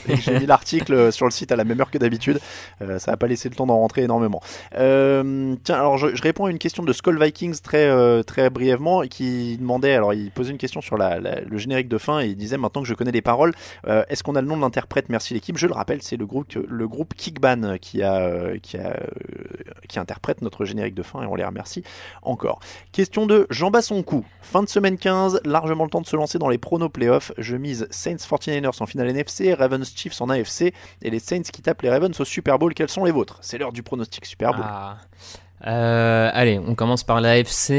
Speaker 3: et que j'ai mis l'article sur le site à la même heure que d'habitude, ça n'a pas laissé le temps d'en rentrer énormément. Tiens, alors je réponds à une question de Skull Vikings très brièvement, qui demandait, alors il posait une question sur le générique de fin et il disait, maintenant que je connais les paroles, est-ce qu'on a le nom de l'interprète? Merci l'équipe. Je le rappelle, c'est le groupe Kickban qui interprète notre générique de fin et on les remercie encore. Question de Jean Bassoncoup. Fin de semaine 15, largement le temps de se lancer dans les pronos playoffs. Je mise Saints 49ers en finale NFC, Ravens Chiefs en AFC et les Saints qui tapent les Ravens au Super Bowl. Quels sont les vôtres? C'est l'heure du pronostic Super Bowl.
Speaker 4: Allez, on commence par l'AFC.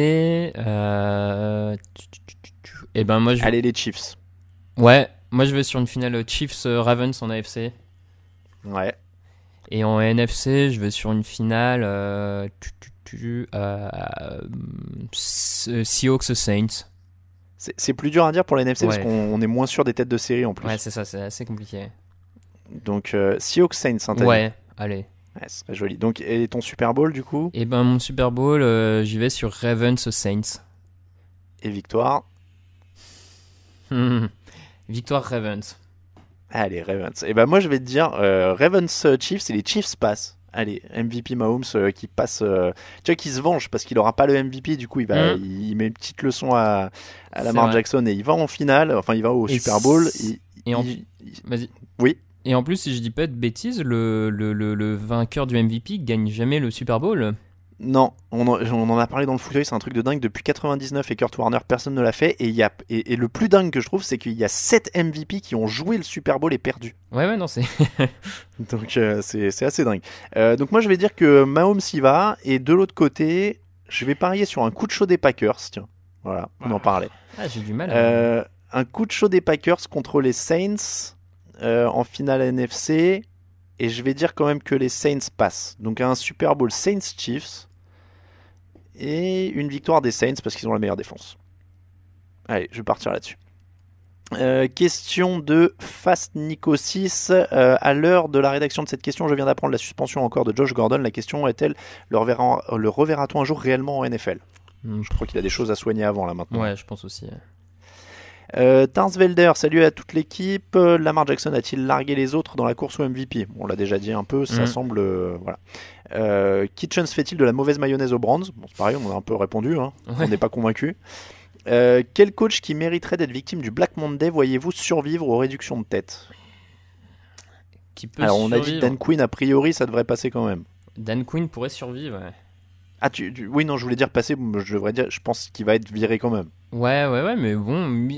Speaker 4: Et ben moi
Speaker 3: allez les Chiefs.
Speaker 4: Ouais, moi je vais sur une finale Chiefs Ravens en AFC.
Speaker 3: Ouais.
Speaker 4: Et en NFC, je vais sur une finale Seahawks Saints.
Speaker 3: C'est plus dur à dire pour la NFC parce qu'on est moins sûr des têtes de série en plus.
Speaker 4: Ouais, c'est ça, c'est assez compliqué.
Speaker 3: Donc Seahawks Saints, hein,
Speaker 4: ouais, allez.
Speaker 3: Ouais, c'est très joli. Donc, et ton Super Bowl du coup?
Speaker 4: Et ben mon Super Bowl, j'y vais sur Ravens Saints.
Speaker 3: Et victoire?
Speaker 4: Victoire Ravens.
Speaker 3: Allez, Ravens. Et ben moi je vais te dire Ravens Chiefs, et les Chiefs passent. Allez, MVP Mahomes qui passe, tu vois, qui se venge parce qu'il aura pas le MVP, du coup il met une petite leçon à Lamar Jackson et il va en finale, enfin il va au Super Bowl.
Speaker 4: Vas-y.
Speaker 3: Oui.
Speaker 4: Et en plus, si je dis pas de bêtises, le vainqueur du MVP gagne jamais le Super Bowl.
Speaker 3: Non, on en a parlé dans le fauteuil, c'est un truc de dingue. Depuis 99 et Kurt Warner, personne ne l'a fait. Et le plus dingue que je trouve, c'est qu'il y a 7 MVP qui ont joué le Super Bowl et perdu.
Speaker 4: Ouais, non, c'est.
Speaker 3: Donc c'est assez dingue. Donc moi je vais dire que Mahomes y va. Et de l'autre côté, je vais parier sur un coup de chaud des Packers. Tiens, voilà, on en parlait.
Speaker 4: Ah, j'ai du mal.
Speaker 3: Un coup de chaud des Packers contre les Saints en finale NFC. Et je vais dire quand même que les Saints passent. Donc un Super Bowl Saints-Chiefs. Et une victoire des Saints parce qu'ils ont la meilleure défense. Allez, je vais partir là-dessus. Question de Fast Nico 6. À l'heure de la rédaction de cette question, je viens d'apprendre la suspension encore de Josh Gordon. La question est-elle, le reverra-t-on un jour réellement en NFL? Je crois qu'il a des choses à soigner avant là maintenant.
Speaker 4: Ouais, je pense aussi.
Speaker 3: Tarsvelder, salut à toute l'équipe. Lamar Jackson a-t-il largué les autres dans la course au MVP? On l'a déjà dit un peu, ça semble... voilà. Kitchens fait-il de la mauvaise mayonnaise aux Browns? Bon, c'est pareil, on a un peu répondu, hein. Ouais. On n'est pas convaincu. Quel coach qui mériterait d'être victime du Black Monday voyez-vous survivre aux réductions de tête? Alors on a dit Dan Quinn, a priori ça devrait passer quand même.
Speaker 4: Dan Quinn pourrait survivre, ouais.
Speaker 3: Ah, oui, non, je voulais dire passer, je devrais dire, je pense qu'il va être viré quand même.
Speaker 4: Ouais, mais bon,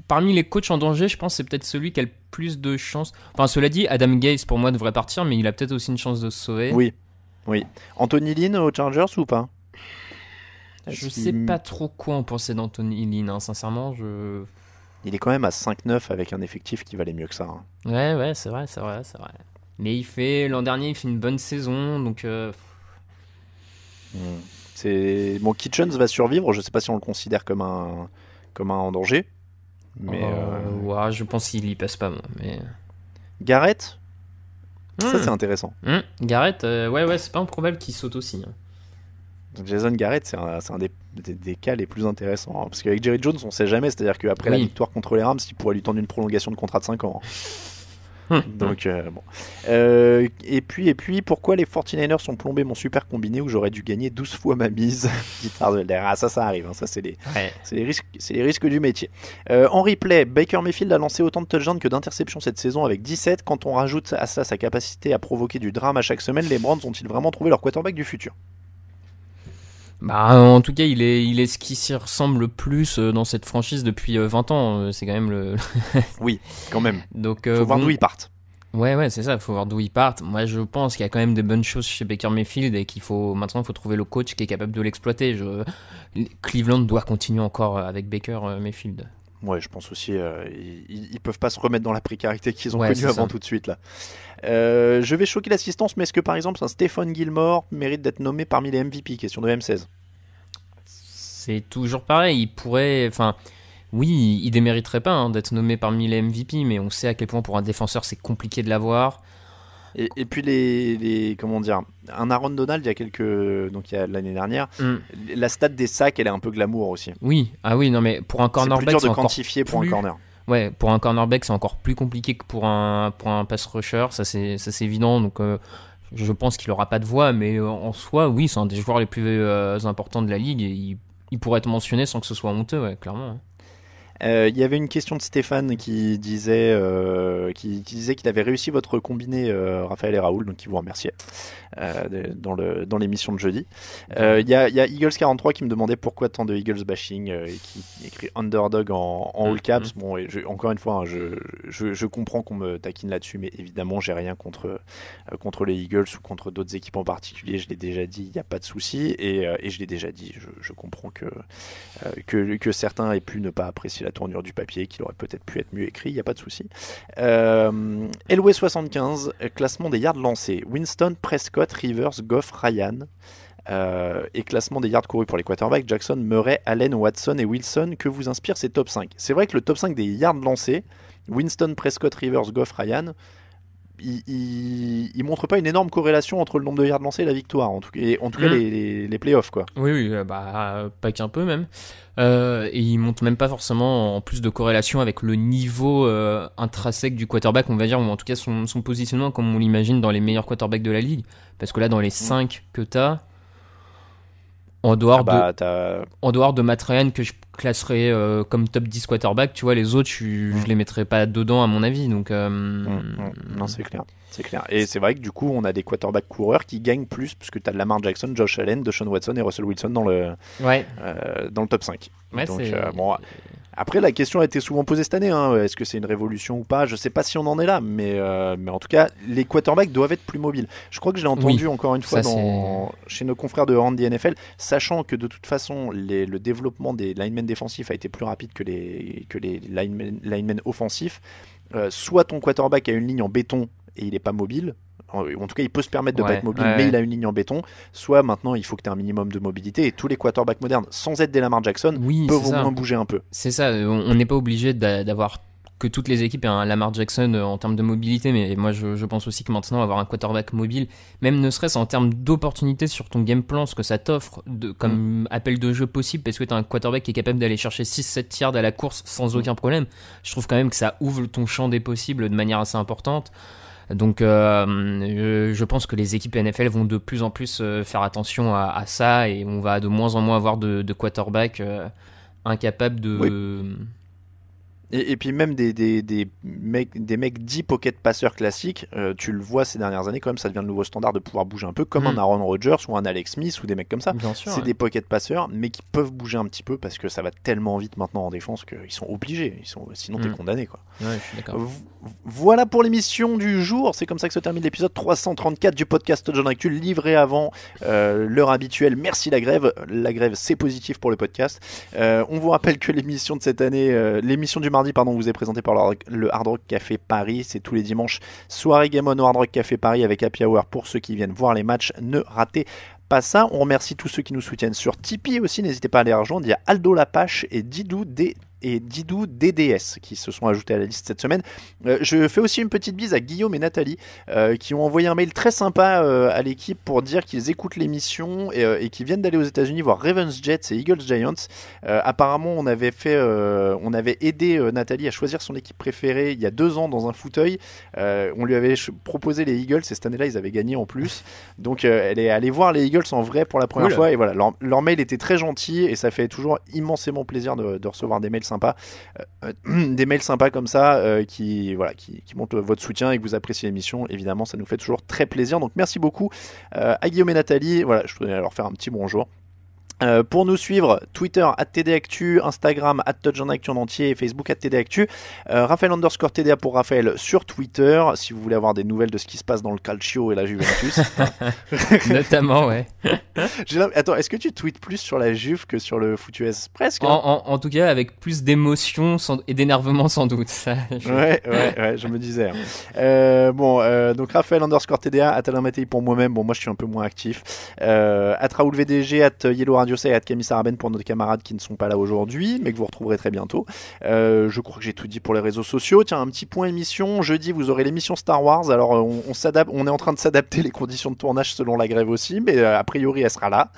Speaker 4: parmi les coachs en danger, je pense que c'est peut-être celui qui a le plus de chances. Enfin, cela dit, Adam Gase pour moi devrait partir, mais il a peut-être aussi une chance de se sauver.
Speaker 3: Oui. Anthony Lynn aux Chargers ou pas?
Speaker 4: Je sais pas trop quoi en penser d'Anthony Lynn, hein. Sincèrement,
Speaker 3: Il est quand même à 5-9 avec un effectif qui valait mieux que ça. Hein.
Speaker 4: Ouais, c'est vrai. Mais l'an dernier, il fait une bonne saison, donc...
Speaker 3: Bon, Kitchens va survivre, je sais pas si on le considère comme un en danger. Mais
Speaker 4: ouais, je pense qu'il y passe pas, moi. Mais...
Speaker 3: Garrett, ça c'est intéressant.
Speaker 4: Garrett, ouais, c'est pas improbable qu'il saute aussi. Hein.
Speaker 3: Jason Garrett, c'est un des cas les plus intéressants. Hein, parce qu'avec Jerry Jones, on sait jamais. C'est-à-dire qu'après la victoire contre les Rams, il pourrait lui tendre une prolongation de contrat de 5 ans. Hein. Donc, bon. Et puis, pourquoi les 49ers ont plombé mon super combiné où j'aurais dû gagner 12 fois ma mise? Ça arrive. Hein, ça, c'est les risques du métier. En replay, Baker Mayfield a lancé autant de touchdowns que d'interceptions cette saison avec 17. Quand on rajoute à ça sa capacité à provoquer du drame à chaque semaine, les Browns ont-ils vraiment trouvé leur quarterback du futur?
Speaker 4: Bah, en tout cas, il est ce qui s'y ressemble le plus dans cette franchise depuis 20 ans. C'est quand même le.
Speaker 3: Oui, quand même.
Speaker 4: Donc,
Speaker 3: faut voir d'où ils partent.
Speaker 4: Ouais, c'est ça. Il faut voir d'où ils partent. Moi, je pense qu'il y a quand même des bonnes choses chez Baker Mayfield et maintenant, il faut trouver le coach qui est capable de l'exploiter. Cleveland doit continuer encore avec Baker Mayfield.
Speaker 3: Ouais, je pense aussi. Ils peuvent pas se remettre dans la précarité qu'ils ont connue avant tout de suite là. Je vais choquer l'assistance, mais est-ce que par exemple un Stephon Gilmore mérite d'être nommé parmi les MVP? Question de M16.
Speaker 4: C'est toujours pareil. Il pourrait, oui, il démériterait pas d'être nommé parmi les MVP, mais on sait à quel point pour un défenseur c'est compliqué de l'avoir.
Speaker 3: Et puis comment dire, un Aaron Donald il y a l'année dernière, la stat des sacs elle est un peu glamour aussi.
Speaker 4: Oui, non mais pour un cornerback
Speaker 3: c'est plus dur de quantifier pour un corner.
Speaker 4: Ouais, pour un cornerback c'est encore plus compliqué que pour un pass rusher, ça c'est évident. Donc je pense qu'il aura pas de voix, mais en soi oui, c'est un des joueurs les plus importants de la ligue et il pourrait être mentionné sans que ce soit honteux, ouais, clairement.
Speaker 3: Il y avait une question de Stéphane qui disait qu'il avait réussi votre combiné Raphaël et Raoul, donc qui vous remerciait dans l'émission de jeudi. Il y a Eagles43 qui me demandait pourquoi tant de Eagles bashing et qui écrit underdog en all caps. Bon, encore une fois, je comprends qu'on me taquine là-dessus, mais évidemment j'ai rien contre les Eagles ou contre d'autres équipes en particulier. Je l'ai déjà dit, il n'y a pas de souci, et je l'ai déjà dit. Je comprends que certains aient pu ne pas apprécier la tournure du papier, qu'il aurait peut-être pu être mieux écrit, il n'y a pas de souci. LW75, classement des yards lancés. Winston, Prescott, Rivers, Goff, Ryan. Et classement des yards courus pour les quarterbacks. Jackson, Murray, Allen, Watson et Wilson. Que vous inspire ces top 5? C'est vrai que le top 5 des yards lancés, Winston, Prescott, Rivers, Goff, Ryan, il montre pas une énorme corrélation entre le nombre de yards lancés et la victoire, en tout cas les playoffs quoi.
Speaker 4: Oui, pas qu'un peu même. Et il montre même pas forcément en plus de corrélation avec le niveau intrinsèque du quarterback, on va dire, ou en tout cas son positionnement comme on l'imagine dans les meilleurs quarterbacks de la ligue. Parce que là, dans les 5 que t'as, en dehors de Matt Ryan que je classerais comme top 10 quarterback, tu vois, les autres je les mettrais pas dedans à mon avis. Donc
Speaker 3: non, c'est clair. Et c'est vrai que du coup on a des quarterbacks coureurs qui gagnent plus, puisque tu as Lamar Jackson, Josh Allen, Deshaun Watson et Russell Wilson dans le top 5.
Speaker 4: Ouais,
Speaker 3: donc après la question a été souvent posée cette année, est-ce que c'est une révolution ou pas? Je sais pas si on en est là, mais en tout cas les quarterbacks doivent être plus mobiles. Je crois que je l'ai entendu encore une fois chez nos confrères de Randy NFL, sachant que de toute façon le développement des linemen défensifs a été plus rapide que les linemen offensifs. Soit ton quarterback a une ligne en béton et il n'est pas mobile, en tout cas il peut se permettre de pas être mobile, mais il a une ligne en béton, soit maintenant il faut que tu aies un minimum de mobilité, et tous les quarterbacks modernes, sans être des Lamar Jackson, peuvent au moins bouger un peu.
Speaker 4: C'est ça, on n'est pas obligé d'avoir que toutes les équipes aient un Lamar Jackson en termes de mobilité, mais moi je pense aussi que maintenant avoir un quarterback mobile, même ne serait-ce en termes d'opportunités sur ton game plan, ce que ça t'offre comme appel de jeu possible, parce que tu as un quarterback qui est capable d'aller chercher 6-7 yards à la course sans aucun problème, je trouve quand même que ça ouvre ton champ des possibles de manière assez importante. Donc je pense que les équipes NFL vont de plus en plus faire attention à ça, et on va de moins en moins avoir de quarterbacks incapables de...
Speaker 3: Et puis même des mecs dits pocket passeurs classiques, tu le vois ces dernières années quand même, ça devient le nouveau standard de pouvoir bouger un peu comme un Aaron Rodgers ou un Alex Smith ou des mecs comme ça.
Speaker 4: Bien sûr,
Speaker 3: c'est des pocket passeurs mais qui peuvent bouger un petit peu parce que ça va tellement vite maintenant en défense qu'ils sont obligés, sinon t'es condamné quoi.
Speaker 4: Ouais, je suis d'accord.
Speaker 3: Voilà pour l'émission du jour, c'est comme ça que se termine l'épisode 334 du podcast John Actu, livré avant l'heure habituelle. Merci la grève c'est positif pour le podcast. On vous rappelle que l'émission de cette année, l'émission du mardi vous est présentée par le Hard Rock Café Paris, c'est tous les dimanches soirée Game On au Hard Rock Café Paris avec Happy Hour pour ceux qui viennent voir les matchs, ne ratez pas ça. On remercie tous ceux qui nous soutiennent sur Tipeee aussi, n'hésitez pas à les rejoindre, il y a Aldo Lapache et Didou DDS qui se sont ajoutés à la liste cette semaine. Je fais aussi une petite bise à Guillaume et Nathalie qui ont envoyé un mail très sympa à l'équipe pour dire qu'ils écoutent l'émission et qu'ils viennent d'aller aux États-Unis voir Ravens Jets et Eagles Giants. Apparemment on avait aidé Nathalie à choisir son équipe préférée il y a 2 ans dans un fauteuil. On lui avait proposé les Eagles et cette année-là ils avaient gagné en plus, donc elle est allée voir les Eagles en vrai pour la première fois et voilà, leur mail était très gentil et ça fait toujours immensément plaisir de recevoir des mails sympas, des mails sympas comme ça qui montrent votre soutien et que vous appréciez l'émission. Évidemment ça nous fait toujours très plaisir, donc merci beaucoup à Guillaume et Nathalie. Voilà, je voulais leur faire un petit bonjour. Pour nous suivre, Twitter @TDActu, Instagram @TouchOnActu en entier et Facebook @TDActu. Raphaël _TDA pour Raphaël sur Twitter si vous voulez avoir des nouvelles de ce qui se passe dans le Calcio et la Juventus.
Speaker 4: Notamment, ouais.
Speaker 3: Attends, est-ce que tu tweets plus sur la Juve que sur le foot US? Presque.
Speaker 4: En tout cas, avec plus d'émotion et d'énervement sans doute. Ça,
Speaker 3: ouais, je me disais. Donc Raphaël _TDA, @AlainMattei pour moi-même. Bon, moi je suis un peu moins actif. @RaoulVDG, @Yellow Radio Say et @Camille Saraben pour nos camarades qui ne sont pas là aujourd'hui, mais que vous retrouverez très bientôt. Je crois que j'ai tout dit pour les réseaux sociaux. Tiens, un petit point émission. Jeudi, vous aurez l'émission Star Wars. Alors, on s'adapte. On est en train de s'adapter les conditions de tournage selon la grève aussi, mais a priori, elle sera là.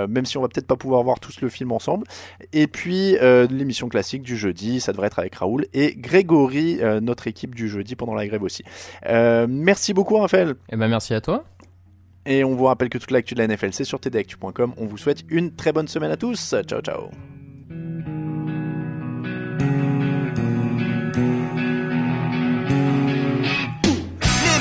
Speaker 3: Même si on va peut-être pas pouvoir voir tous le film ensemble. Et puis, l'émission classique du jeudi, ça devrait être avec Raoul et Grégory, notre équipe du jeudi pendant la grève aussi. Merci beaucoup, Raphaël.
Speaker 4: Eh ben, merci à toi.
Speaker 3: Et on vous rappelle que toute l'actu de la NFL, c'est sur tdactu.com. On vous souhaite une très bonne semaine à tous. Ciao, ciao.
Speaker 7: Les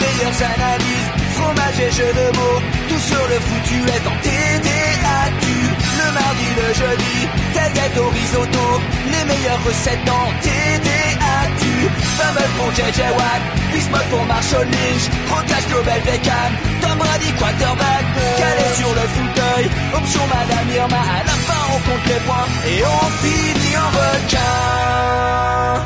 Speaker 7: meilleures analyses, fromage et jeux de mots, tout sur le foutu est en TDActu. Le mardi, le jeudi, tailgate au risotto, les meilleures recettes dans TDActu. Fameux pour JJ Watt, Bismuth pour Marshall Lynch, Rocage Global Beckham, Tom Brady quarterback, calé sur le fauteuil, option Madame Irma, à la fin on compte les points et on finit en requin.